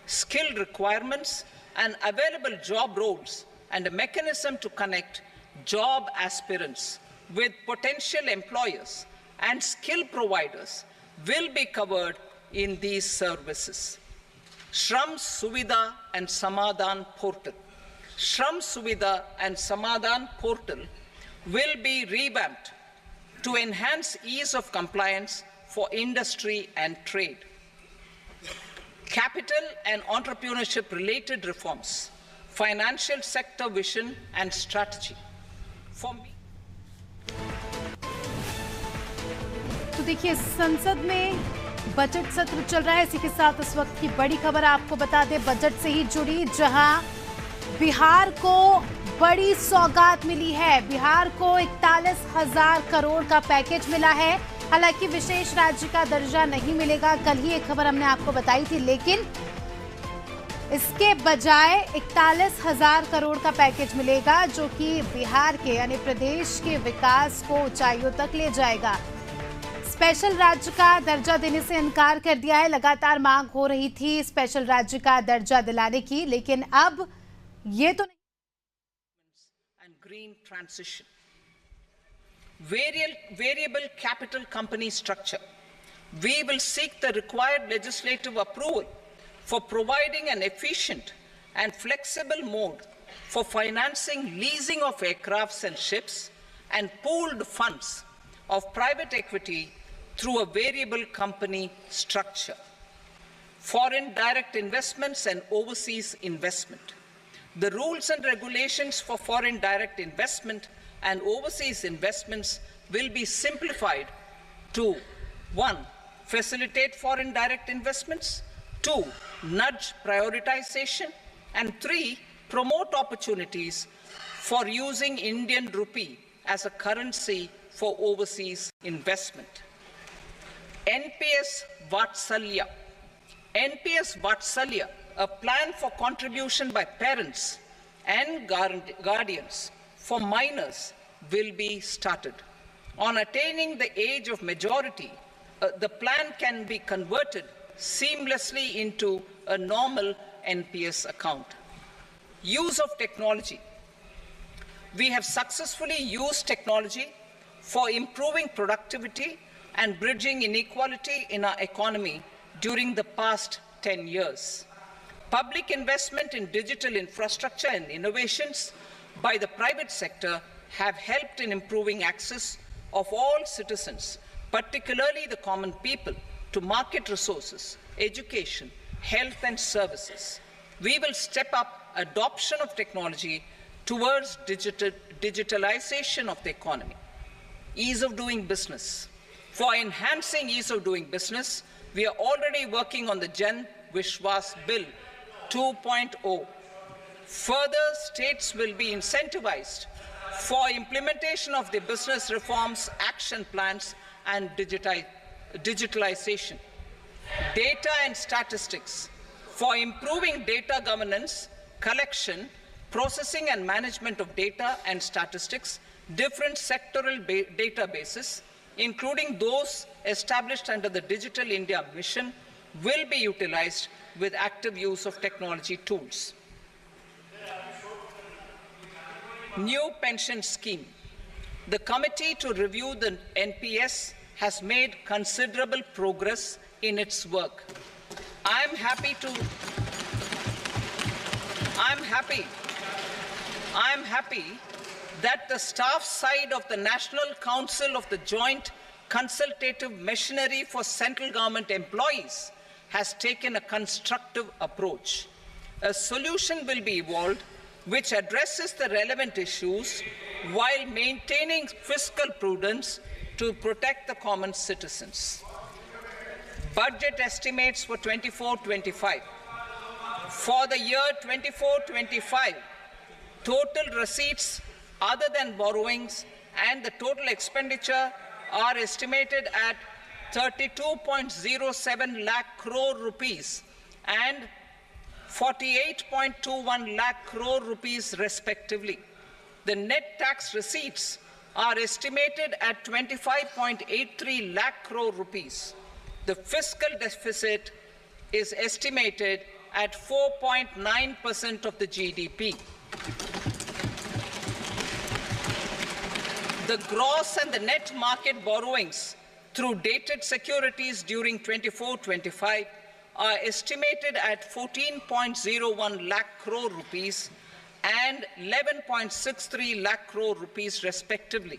skill requirements, and available job roles, and a mechanism to connect job aspirants with potential employers and skill providers will be covered in these services. Shram Suvidha and Samadhan portal. Shram Suvidha and Samadhan portal will be revamped to enhance ease of compliance for industry and trade. Capital and entrepreneurship related reforms, financial sector vision and strategy. For me, तो देखिए संसद में budget सत्र चल रहा है। इसी के साथ इस वक्त की बड़ी खबर आपको बता दें, बजट से ही जुड़ी, जहां बिहार को बड़ी सौगात मिली है। बिहार को 41,000 करोड़ का पैकेज मिला है। हालांकि विशेष राज्य का दर्जा नहीं मिलेगा, कल ही एक खबर हमने आपको बताई थी, लेकिन इसके बजाय 41,000 करोड़ का पैकेज मिलेगा, जो कि बिहार के यानी प्रदेश के विकास को ऊंचाइयों तक ले जाएगा। स्पेशल राज्य का दर्जा देने से इनकार कर दिया है। लगातार मांग हो रही थी स्पेशल राज्य का दर्जा दिलाने की, लेकिन अब ये तो नहीं। Green transition. Variable capital company structure. We will seek the required legislative approval for providing an efficient and flexible mode for financing leasing of aircrafts and ships and pooled funds of private equity through a variable company structure. Foreign direct investments and overseas investment. The rules and regulations for foreign direct investment and overseas investments will be simplified to 1. Facilitate foreign direct investments, 2. Nudge prioritization, and 3. Promote opportunities for using Indian rupee as a currency for overseas investment. NPS Vatsalya. NPS Vatsalya, a plan for contribution by parents and guardians for minors, will be started. On attaining the age of majority, the plan can be converted seamlessly into a normal NPS account. Use of technology. We have successfully used technology for improving productivity and bridging inequality in our economy during the past 10 years. Public investment in digital infrastructure and innovations by the private sector have helped in improving access of all citizens, particularly the common people, to market resources, education, health and services. We will step up adoption of technology towards digitalization of the economy. Ease of doing business. For enhancing ease of doing business, we are already working on the Jan Vishwas Bill 2.0. Further, states will be incentivized for implementation of the business reforms, action plans, and digitalization. Data and statistics. For improving data governance, collection, processing and management of data and statistics, different sectoral databases, including those established under the Digital India Mission, will be utilized with active use of technology tools. New pension scheme. The committee to review the NPS has made considerable progress in its work. I'm happy that the staff side of the National Council of the Joint Consultative Machinery for Central Government Employees has taken a constructive approach. A solution will be evolved which addresses the relevant issues while maintaining fiscal prudence to protect the common citizens. Budget estimates for 24-25. For the year 24-25, total receipts other than borrowings and the total expenditure are estimated at 32.07 lakh crore rupees and 48.21 lakh crore rupees respectively. The net tax receipts are estimated at 25.83 lakh crore rupees. The fiscal deficit is estimated at 4.9% of the GDP. The gross and the net market borrowings through dated securities during 24-25 are estimated at 14.01 lakh crore rupees and 11.63 lakh crore rupees respectively.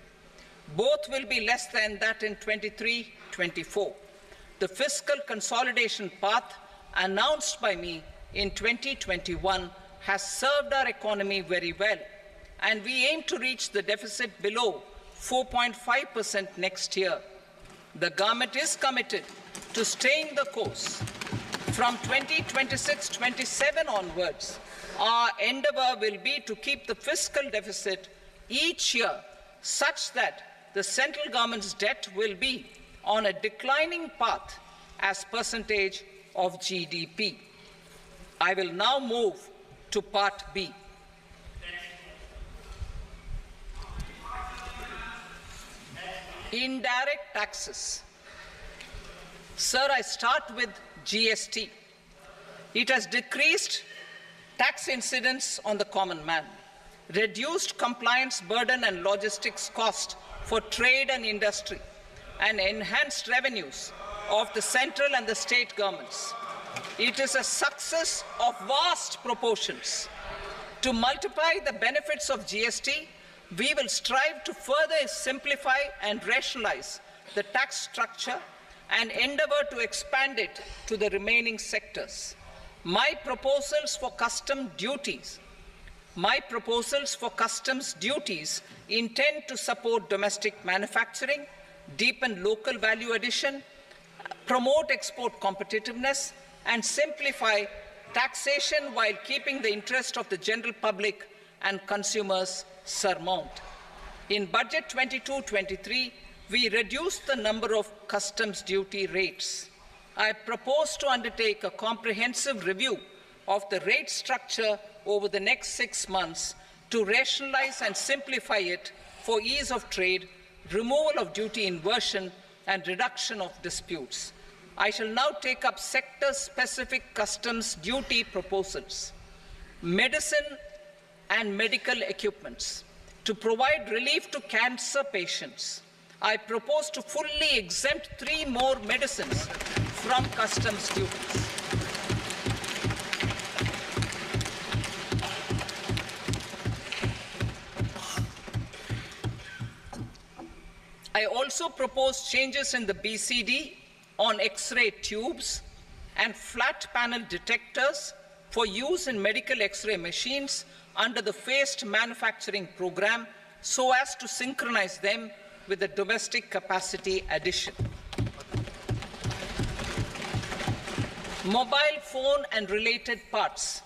Both will be less than that in 23-24. The fiscal consolidation path announced by me in 2021 has served our economy very well, and we aim to reach the deficit below 4.5% next year. The government is committed to staying the course. From 2026-27 onwards, our endeavor will be to keep the fiscal deficit each year such that the central government's debt will be on a declining path as percentage of GDP. I will now move to Part B. Indirect taxes. Sir, I start with GST. It has decreased tax incidence on the common man, reduced compliance burden and logistics cost for trade and industry, and enhanced revenues of the central and the state governments. It is a success of vast proportions. To multiply the benefits of GST, we will strive to further simplify and rationalize the tax structure and endeavor to expand it to the remaining sectors. My proposals for customs duties intend to support domestic manufacturing, deepen local value addition, promote export competitiveness, and simplify taxation while keeping the interest of the general public and consumers surmount. In Budget 22-23, we reduced the number of customs duty rates. I propose to undertake a comprehensive review of the rate structure over the next 6 months to rationalize and simplify it for ease of trade, removal of duty inversion, and reduction of disputes. I shall now take up sector-specific customs duty proposals. Medicine and medical equipments. To provide relief to cancer patients, I propose to fully exempt 3 more medicines from customs duties. I also propose changes in the BCD on X-ray tubes and flat panel detectors for use in medical X-ray machines under the phased manufacturing program so as to synchronize them with the domestic capacity addition. Mobile phone and related parts.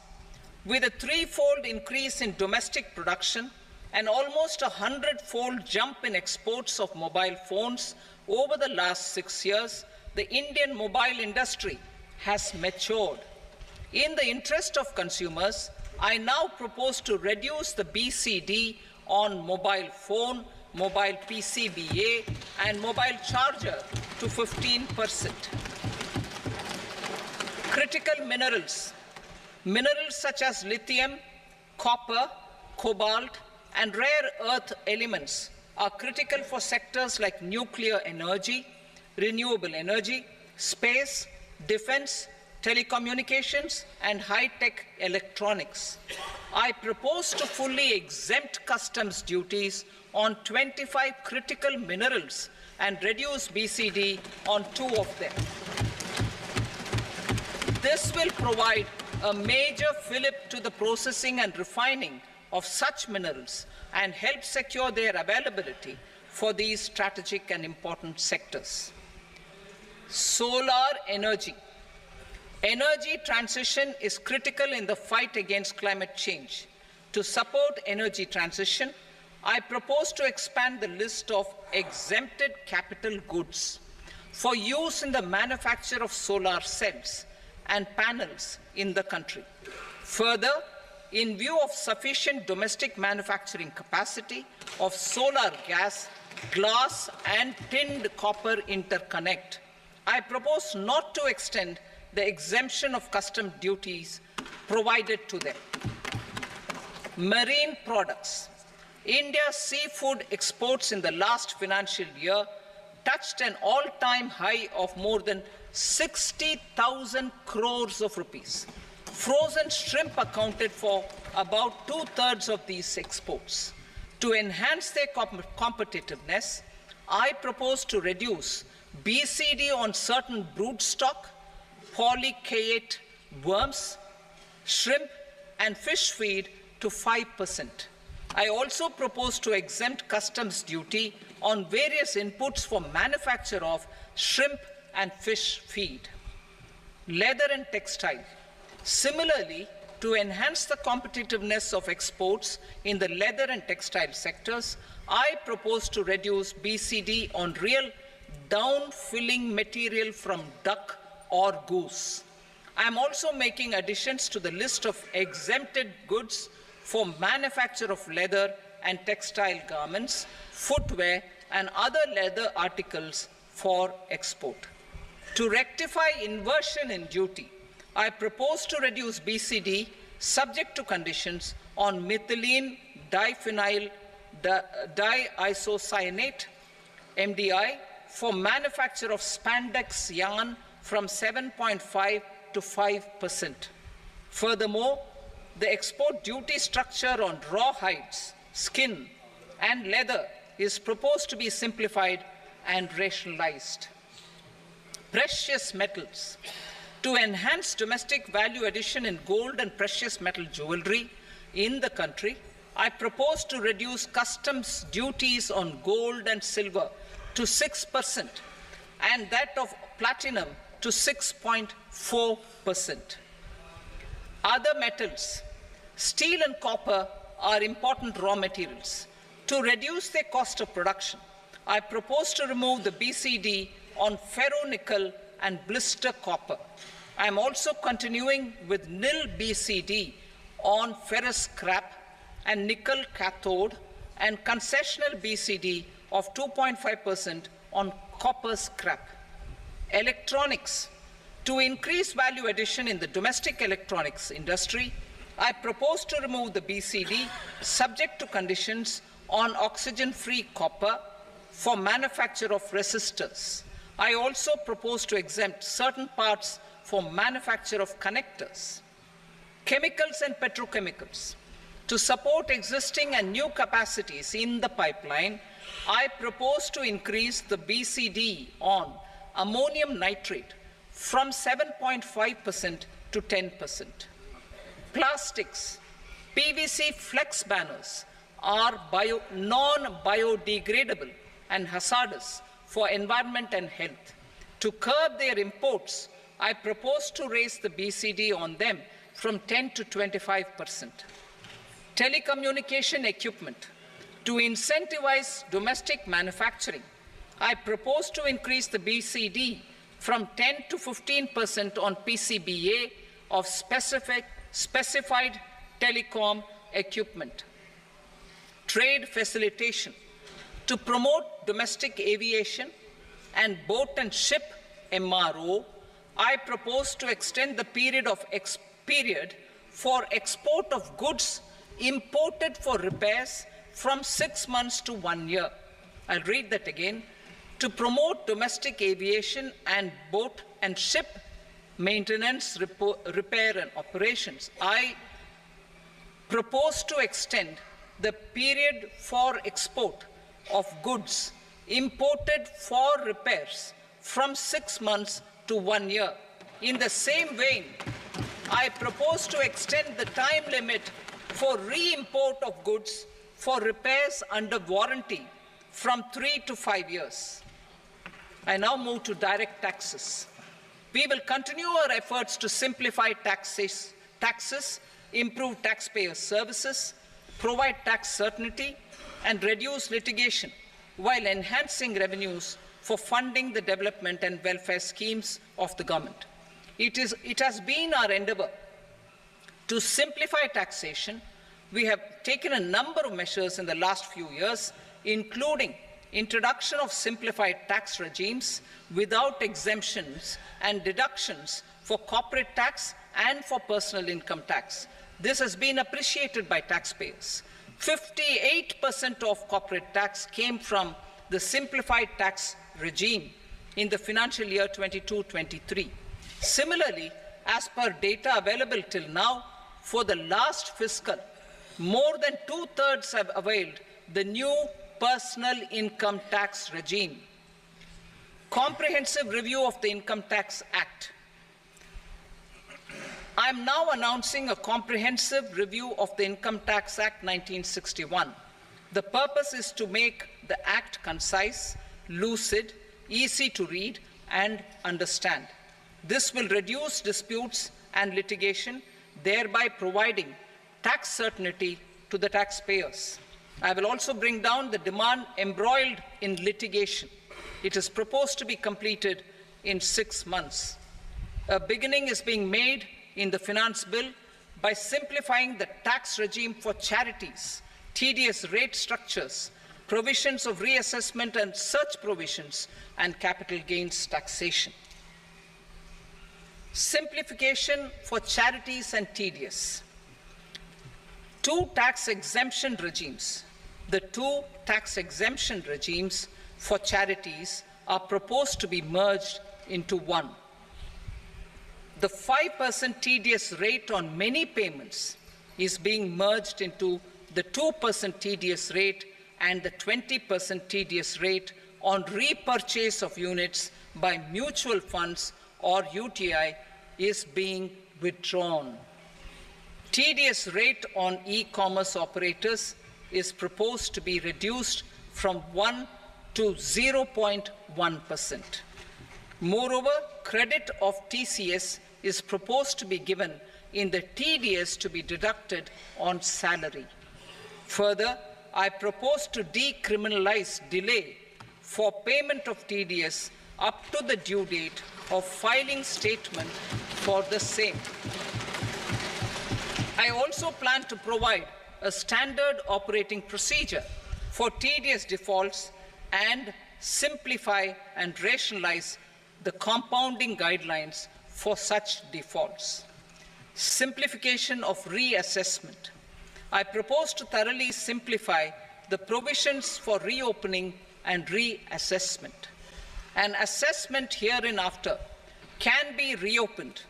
With a threefold increase in domestic production and almost 100-fold jump in exports of mobile phones over the last 6 years, the Indian mobile industry has matured. In the interest of consumers, I now propose to reduce the BCD on mobile phone, mobile PCBA, and mobile charger to 15%. Critical minerals. Minerals such as lithium, copper, cobalt, and rare earth elements are critical for sectors like nuclear energy, renewable energy, space, defense, telecommunications, and high-tech electronics. I propose to fully exempt customs duties on 25 critical minerals and reduce BCD on 2 of them. This will provide a major fillip to the processing and refining of such minerals and help secure their availability for these strategic and important sectors. Solar energy. Energy transition is critical in the fight against climate change. To support energy transition, I propose to expand the list of exempted capital goods for use in the manufacture of solar cells and panels in the country. Further, in view of sufficient domestic manufacturing capacity of solar gas, glass, and tinned copper interconnect, I propose not to extend the exemption of custom duties provided to them. Marine products. India's seafood exports in the last financial year touched an all-time high of more than 60,000 crores of rupees. Frozen shrimp accounted for about 2/3 of these exports. To enhance their competitiveness, I propose to reduce BCD on certain broodstock, polychaete worms, shrimp, and fish feed to 5%. I also propose to exempt customs duty on various inputs for manufacture of shrimp and fish feed. Leather and textile. Similarly, to enhance the competitiveness of exports in the leather and textile sectors, I propose to reduce BCD on real down-filling material from duck or goose. I am also making additions to the list of exempted goods for manufacture of leather and textile garments, footwear, and other leather articles for export. To rectify inversion in duty, I propose to reduce BCD subject to conditions on methylene diphenyl diisocyanate, MDI, for manufacture of spandex yarn from 7.5 to 5%. Furthermore, the export duty structure on raw hides, skin, and leather is proposed to be simplified and rationalized. Precious metals. To enhance domestic value addition in gold and precious metal jewelry in the country, I propose to reduce customs duties on gold and silver to 6% and that of platinum to 6.4%. Other metals. Steel and copper are important raw materials. To reduce their cost of production, I propose to remove the BCD on ferronickel and blister copper. I am also continuing with nil BCD on ferrous scrap and nickel cathode and concessional BCD of 2.5% on copper scrap. Electronics. To increase value addition in the domestic electronics industry, I propose to remove the BCD subject to conditions on oxygen-free copper for manufacture of resistors. I also propose to exempt certain parts for manufacture of connectors. Chemicals and petrochemicals. To support existing and new capacities in the pipeline, I propose to increase the BCD on ammonium nitrate from 7.5% to 10%. Plastics. PVC flex banners are non-biodegradable and hazardous for environment and health. To curb their imports, I propose to raise the BCD on them from 10 to 25%. Telecommunication equipment. To incentivize domestic manufacturing, I propose to increase the BCD from 10 to 15% on PCBA of specified telecom equipment. Trade facilitation. To promote domestic aviation and boat and ship MRO, I propose to extend the period for export of goods imported for repairs from 6 months to 1 year. I'll read that again. To promote domestic aviation and boat and ship maintenance, repair and operations, I propose to extend the period for export of goods imported for repairs from 6 months to 1 year. In the same vein, I propose to extend the time limit for re-import of goods for repairs under warranty from 3 to 5 years. I now move to direct taxes. We will continue our efforts to simplify taxes, improve taxpayer services, provide tax certainty, and reduce litigation while enhancing revenues for funding the development and welfare schemes of the government. It has been our endeavor to simplify taxation. We have taken a number of measures in the last few years, including introduction of simplified tax regimes without exemptions and deductions for corporate tax and for personal income tax. This has been appreciated by taxpayers. 58% of corporate tax came from the simplified tax regime in the financial year 22-23. Similarly, as per data available till now, for the last fiscal, more than 2/3 have availed the new personal income tax regime. Comprehensive review of the Income Tax Act. I am now announcing a comprehensive review of the Income Tax Act 1961. The purpose is to make the Act concise, lucid, easy to read and understand. This will reduce disputes and litigation, thereby providing tax certainty to the taxpayers. I will also bring down the demand embroiled in litigation. It is proposed to be completed in 6 months. A beginning is being made in the finance bill by simplifying the tax regime for charities, tedious rate structures, provisions of reassessment and such provisions, and capital gains taxation. Simplification for charities and tedious. Two tax exemption regimes. The two tax exemption regimes for charities are proposed to be merged into one. The 5% TDS rate on many payments is being merged into the 2% TDS rate, and the 20% TDS rate on repurchase of units by mutual funds or UTI is being withdrawn. TDS rate on e-commerce operators is proposed to be reduced from 1 to 0.1%. Moreover, credit of TCS is proposed to be given in the TDS to be deducted on salary. Further, I propose to decriminalize delay for payment of TDS up to the due date of filing statement for the same. I also plan to provide a standard operating procedure for TDS defaults and simplify and rationalize the compounding guidelines for such defaults. Simplification of reassessment. I propose to thoroughly simplify the provisions for reopening and reassessment. An assessment hereinafter can be reopened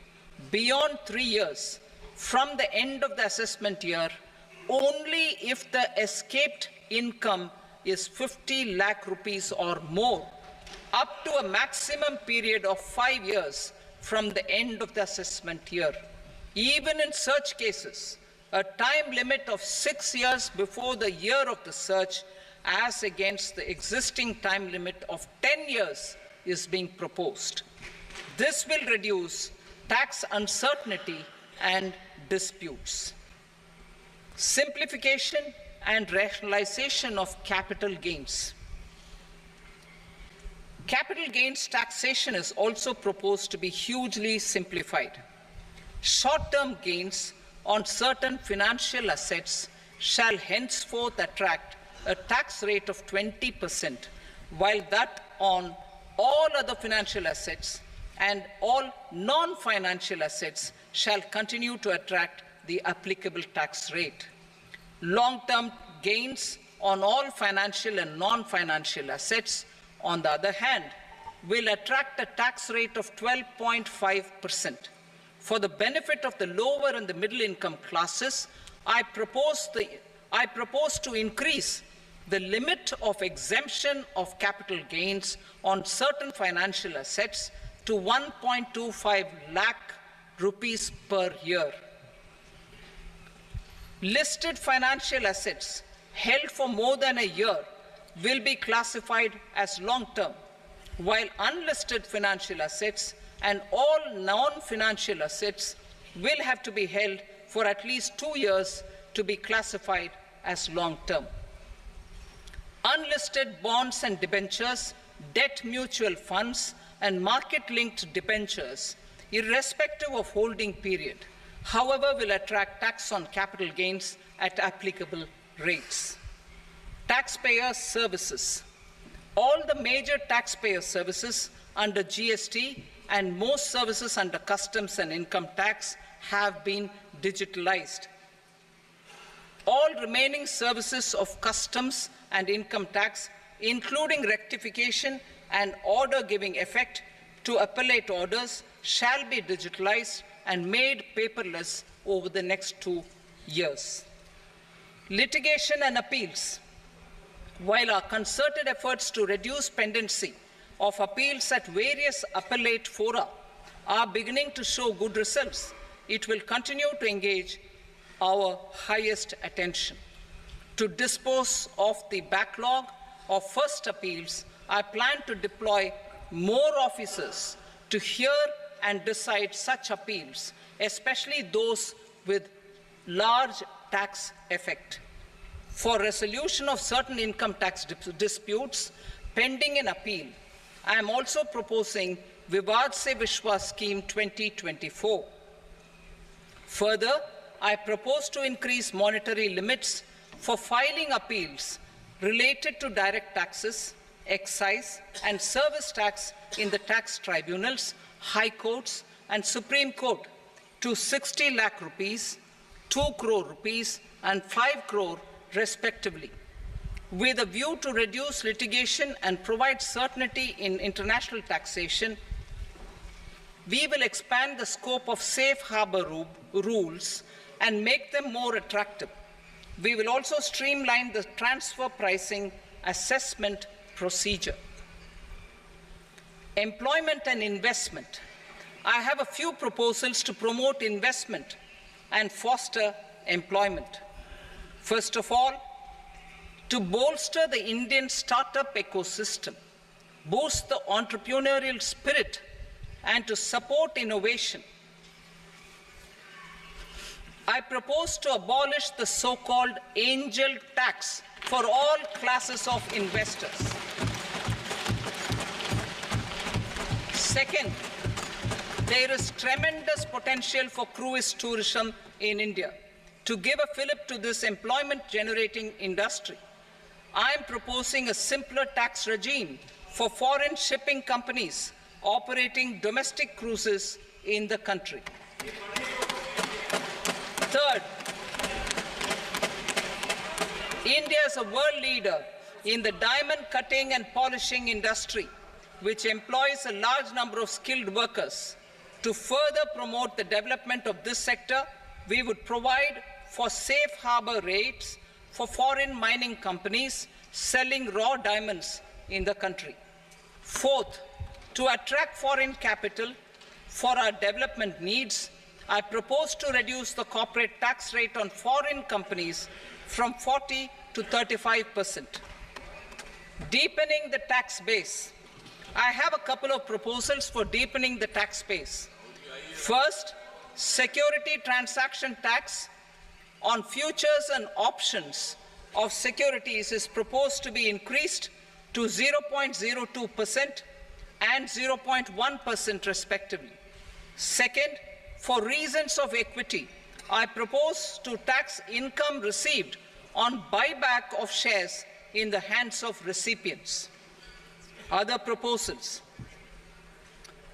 beyond 3 years from the end of the assessment year only if the escaped income is 50 lakh rupees or more, up to a maximum period of 5 years from the end of the assessment year. Even in such cases, a time limit of 6 years before the year of the search, as against the existing time limit of 10 years is being proposed. This will reduce tax uncertainty and disputes. Simplification and rationalization of capital gains. Capital gains taxation is also proposed to be hugely simplified. Short-term gains on certain financial assets shall henceforth attract a tax rate of 20%, while that on all other financial assets and all non-financial assets shall continue to attract the applicable tax rate. Long-term gains on all financial and non-financial assets, on the other hand, will attract a tax rate of 12.5%. For the benefit of the lower and the middle income classes, I propose to increase the limit of exemption of capital gains on certain financial assets to 1.25 lakh rupees per year. Listed financial assets held for more than a year will be classified as long-term, while unlisted financial assets and all non-financial assets will have to be held for at least 2 years to be classified as long-term. Unlisted bonds and debentures, debt mutual funds, and market-linked debentures, irrespective of holding period, however, will attract tax on capital gains at applicable rates. Taxpayer services. All the major taxpayer services under GST and most services under customs and income tax have been digitalized. All remaining services of customs and income tax, including rectification and order giving effect to appellate orders, shall be digitalized and made paperless over the next 2 years. Litigation and appeals. While our concerted efforts to reduce pendency of appeals at various appellate fora are beginning to show good results, it will continue to engage our highest attention. To dispose of the backlog of first appeals, I plan to deploy more officers to hear and decide such appeals, especially those with large tax effect. For resolution of certain income tax disputes pending an appeal, I am also proposing Vivad Se Vishwas Scheme 2024. Further, I propose to increase monetary limits for filing appeals related to direct taxes, excise, and service tax in the tax tribunals, high courts, and Supreme Court to 60 lakh rupees, 2 crore rupees, and 5 crore respectively. With a view to reduce litigation and provide certainty in international taxation, we will expand the scope of safe harbor rules and make them more attractive. We will also streamline the transfer pricing assessment procedure. Employment and investment. I have a few proposals to promote investment and foster employment. First of all, to bolster the Indian startup ecosystem, boost the entrepreneurial spirit, and to support innovation, I propose to abolish the so-called angel tax for all classes of investors. Second, there is tremendous potential for cruise tourism in India. To give a fillip to this employment-generating industry, I am proposing a simpler tax regime for foreign shipping companies operating domestic cruises in the country. Third, India is a world leader in the diamond cutting and polishing industry, which employs a large number of skilled workers. To further promote the development of this sector, we would provide for safe harbor rates for foreign mining companies selling raw diamonds in the country. Fourth, to attract foreign capital for our development needs, I propose to reduce the corporate tax rate on foreign companies from 40 to 35%. Deepening the tax base. I have a couple of proposals for deepening the tax base. First, security transaction tax on futures and options of securities is proposed to be increased to 0.02% and 0.1% respectively. Second, for reasons of equity, I propose to tax income received on buyback of shares in the hands of recipients. Other proposals.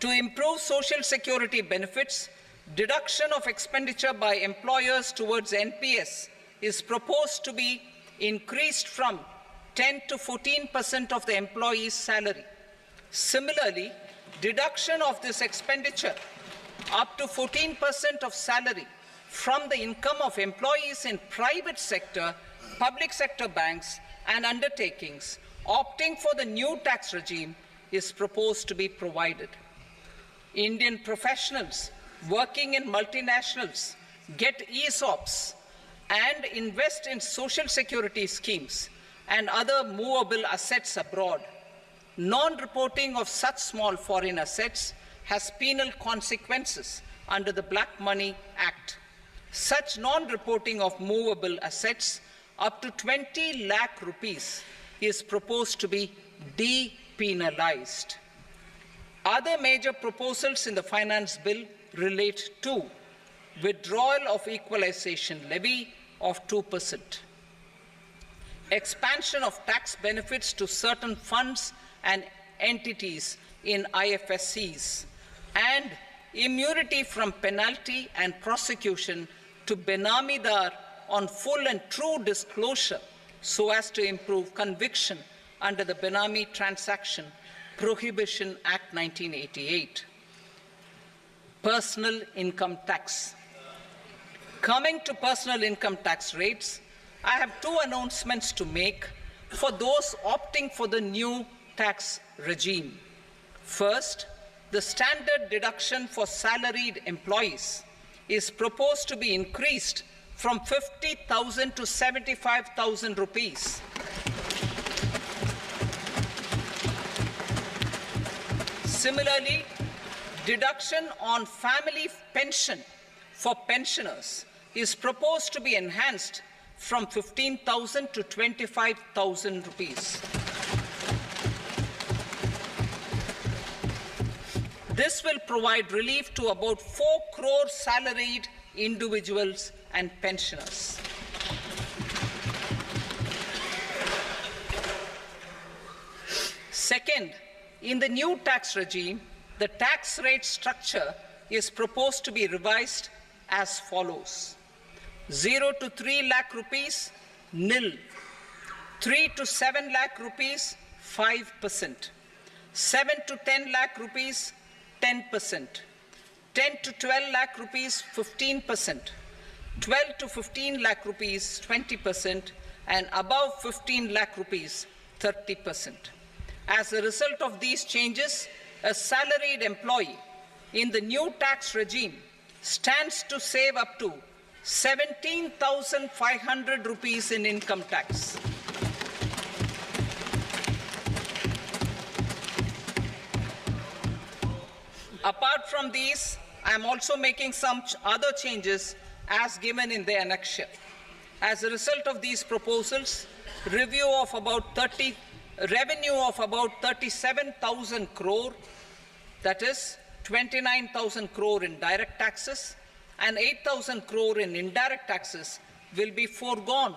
To improve social security benefits, deduction of expenditure by employers towards NPS is proposed to be increased from 10 to 14% of the employee's salary. Similarly, deduction of this expenditure up to 14% of salary from the income of employees in private sector, public sector banks and undertakings opting for the new tax regime is proposed to be provided. Indian professionals working in multinationals get ESOPs and invest in social security schemes and other movable assets abroad. Non-reporting of such small foreign assets has penal consequences under the Black Money Act. Such non-reporting of movable assets up to 20 lakh rupees is proposed to be depenalized. Other major proposals in the finance bill relate to withdrawal of equalization levy of 2%, expansion of tax benefits to certain funds and entities in IFSCs, and immunity from penalty and prosecution to Benamidar on full and true disclosure so as to improve conviction under the Benami Transaction Prohibition Act 1988. Personal income tax. Coming to personal income tax rates, I have two announcements to make for those opting for the new tax regime. First, the standard deduction for salaried employees is proposed to be increased from 50,000 to 75,000 rupees. Similarly, deduction on family pension for pensioners is proposed to be enhanced from 15,000 to 25,000 rupees. This will provide relief to about 4 crore salaried individuals and pensioners. Second, in the new tax regime, the tax rate structure is proposed to be revised as follows. 0 to 3 lakh rupees, nil. 3 to 7 lakh rupees, 5%. 7 to 10 lakh rupees, 10%. 10 to 12 lakh rupees, 15%. 12 to 15 lakh rupees, 20%. And above 15 lakh rupees, 30%. As a result of these changes, a salaried employee in the new tax regime stands to save up to 17,500 rupees in income tax. Apart from these, I am also making some other changes as given in the annexure. As a result of these proposals, revenue of about 37,000 crore, that is 29,000 crore in direct taxes and 8,000 crore in indirect taxes will be foregone,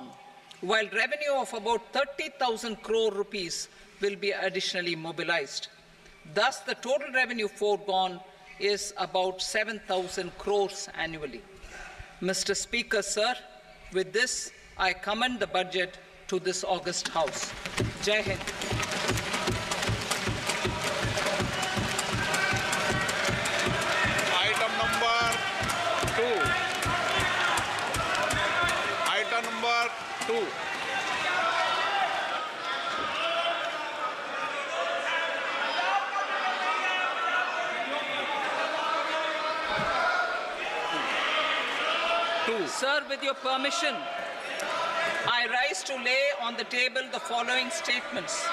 while revenue of about 30,000 crore rupees will be additionally mobilized. Thus, the total revenue foregone is about 7,000 crores annually. Mr. Speaker, sir, with this, I commend the budget to this august House. Jai Hind. Item number 2. Item number 2. 2. Sir, with your permission, I rise to lay on the table the following statements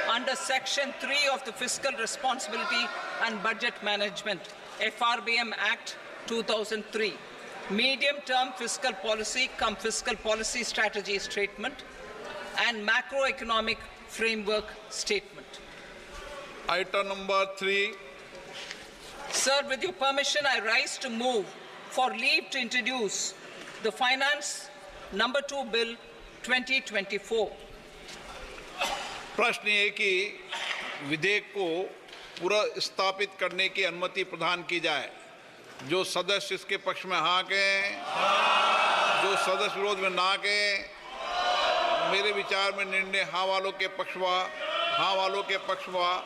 under Section 3 of the Fiscal Responsibility and Budget Management, FRBM Act 2003, Medium-Term Fiscal Policy cum Fiscal Policy Strategy Statement and Macroeconomic Framework Statement. Item number 3. Sir, with your permission, I rise to move for leave to introduce the Finance Number 2 Bill 2024. प्रश्न ये कि विधेयक को पुनर्स्थापित करने की अनुमति प्रदान की जाए। जो सदस्य इसके पक्ष में हाँ कहें, जो सदस्य विरोध में ना कहें। मेरे विचार में निर्णय हाँ वालों के पक्ष में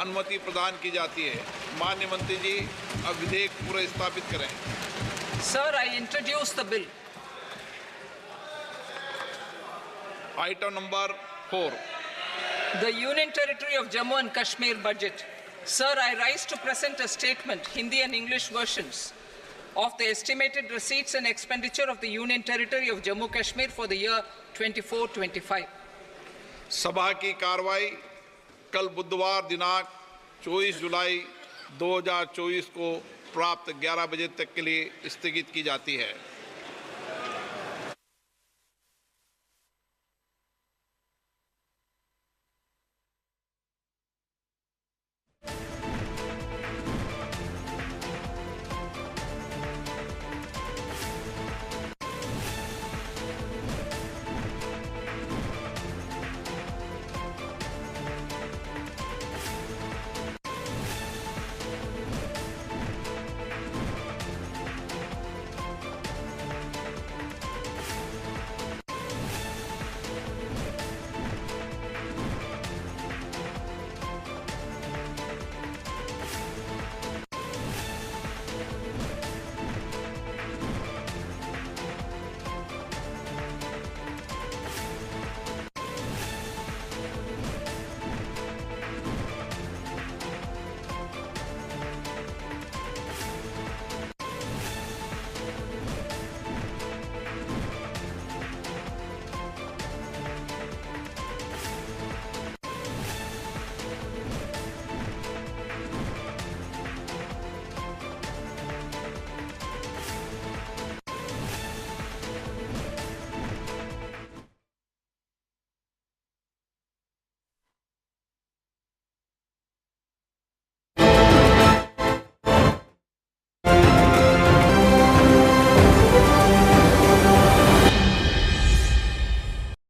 अनुमति प्रदान की जाती है। माननीय मंत्री जी, अब विधेयक पुनर्स्थापित करें। Sir, I introduce the bill. Item number 4. The Union Territory of Jammu and Kashmir budget. Sir, I rise to present a statement, Hindi and English versions, of the estimated receipts and expenditure of the Union Territory of Jammu and Kashmir for the year 24-25. सभा की कार्रवाई कल बुधवार दिनांक 24 जुलाई 2024 को प्राप्त 11 बजे तक के लिए स्थगित की जाती है।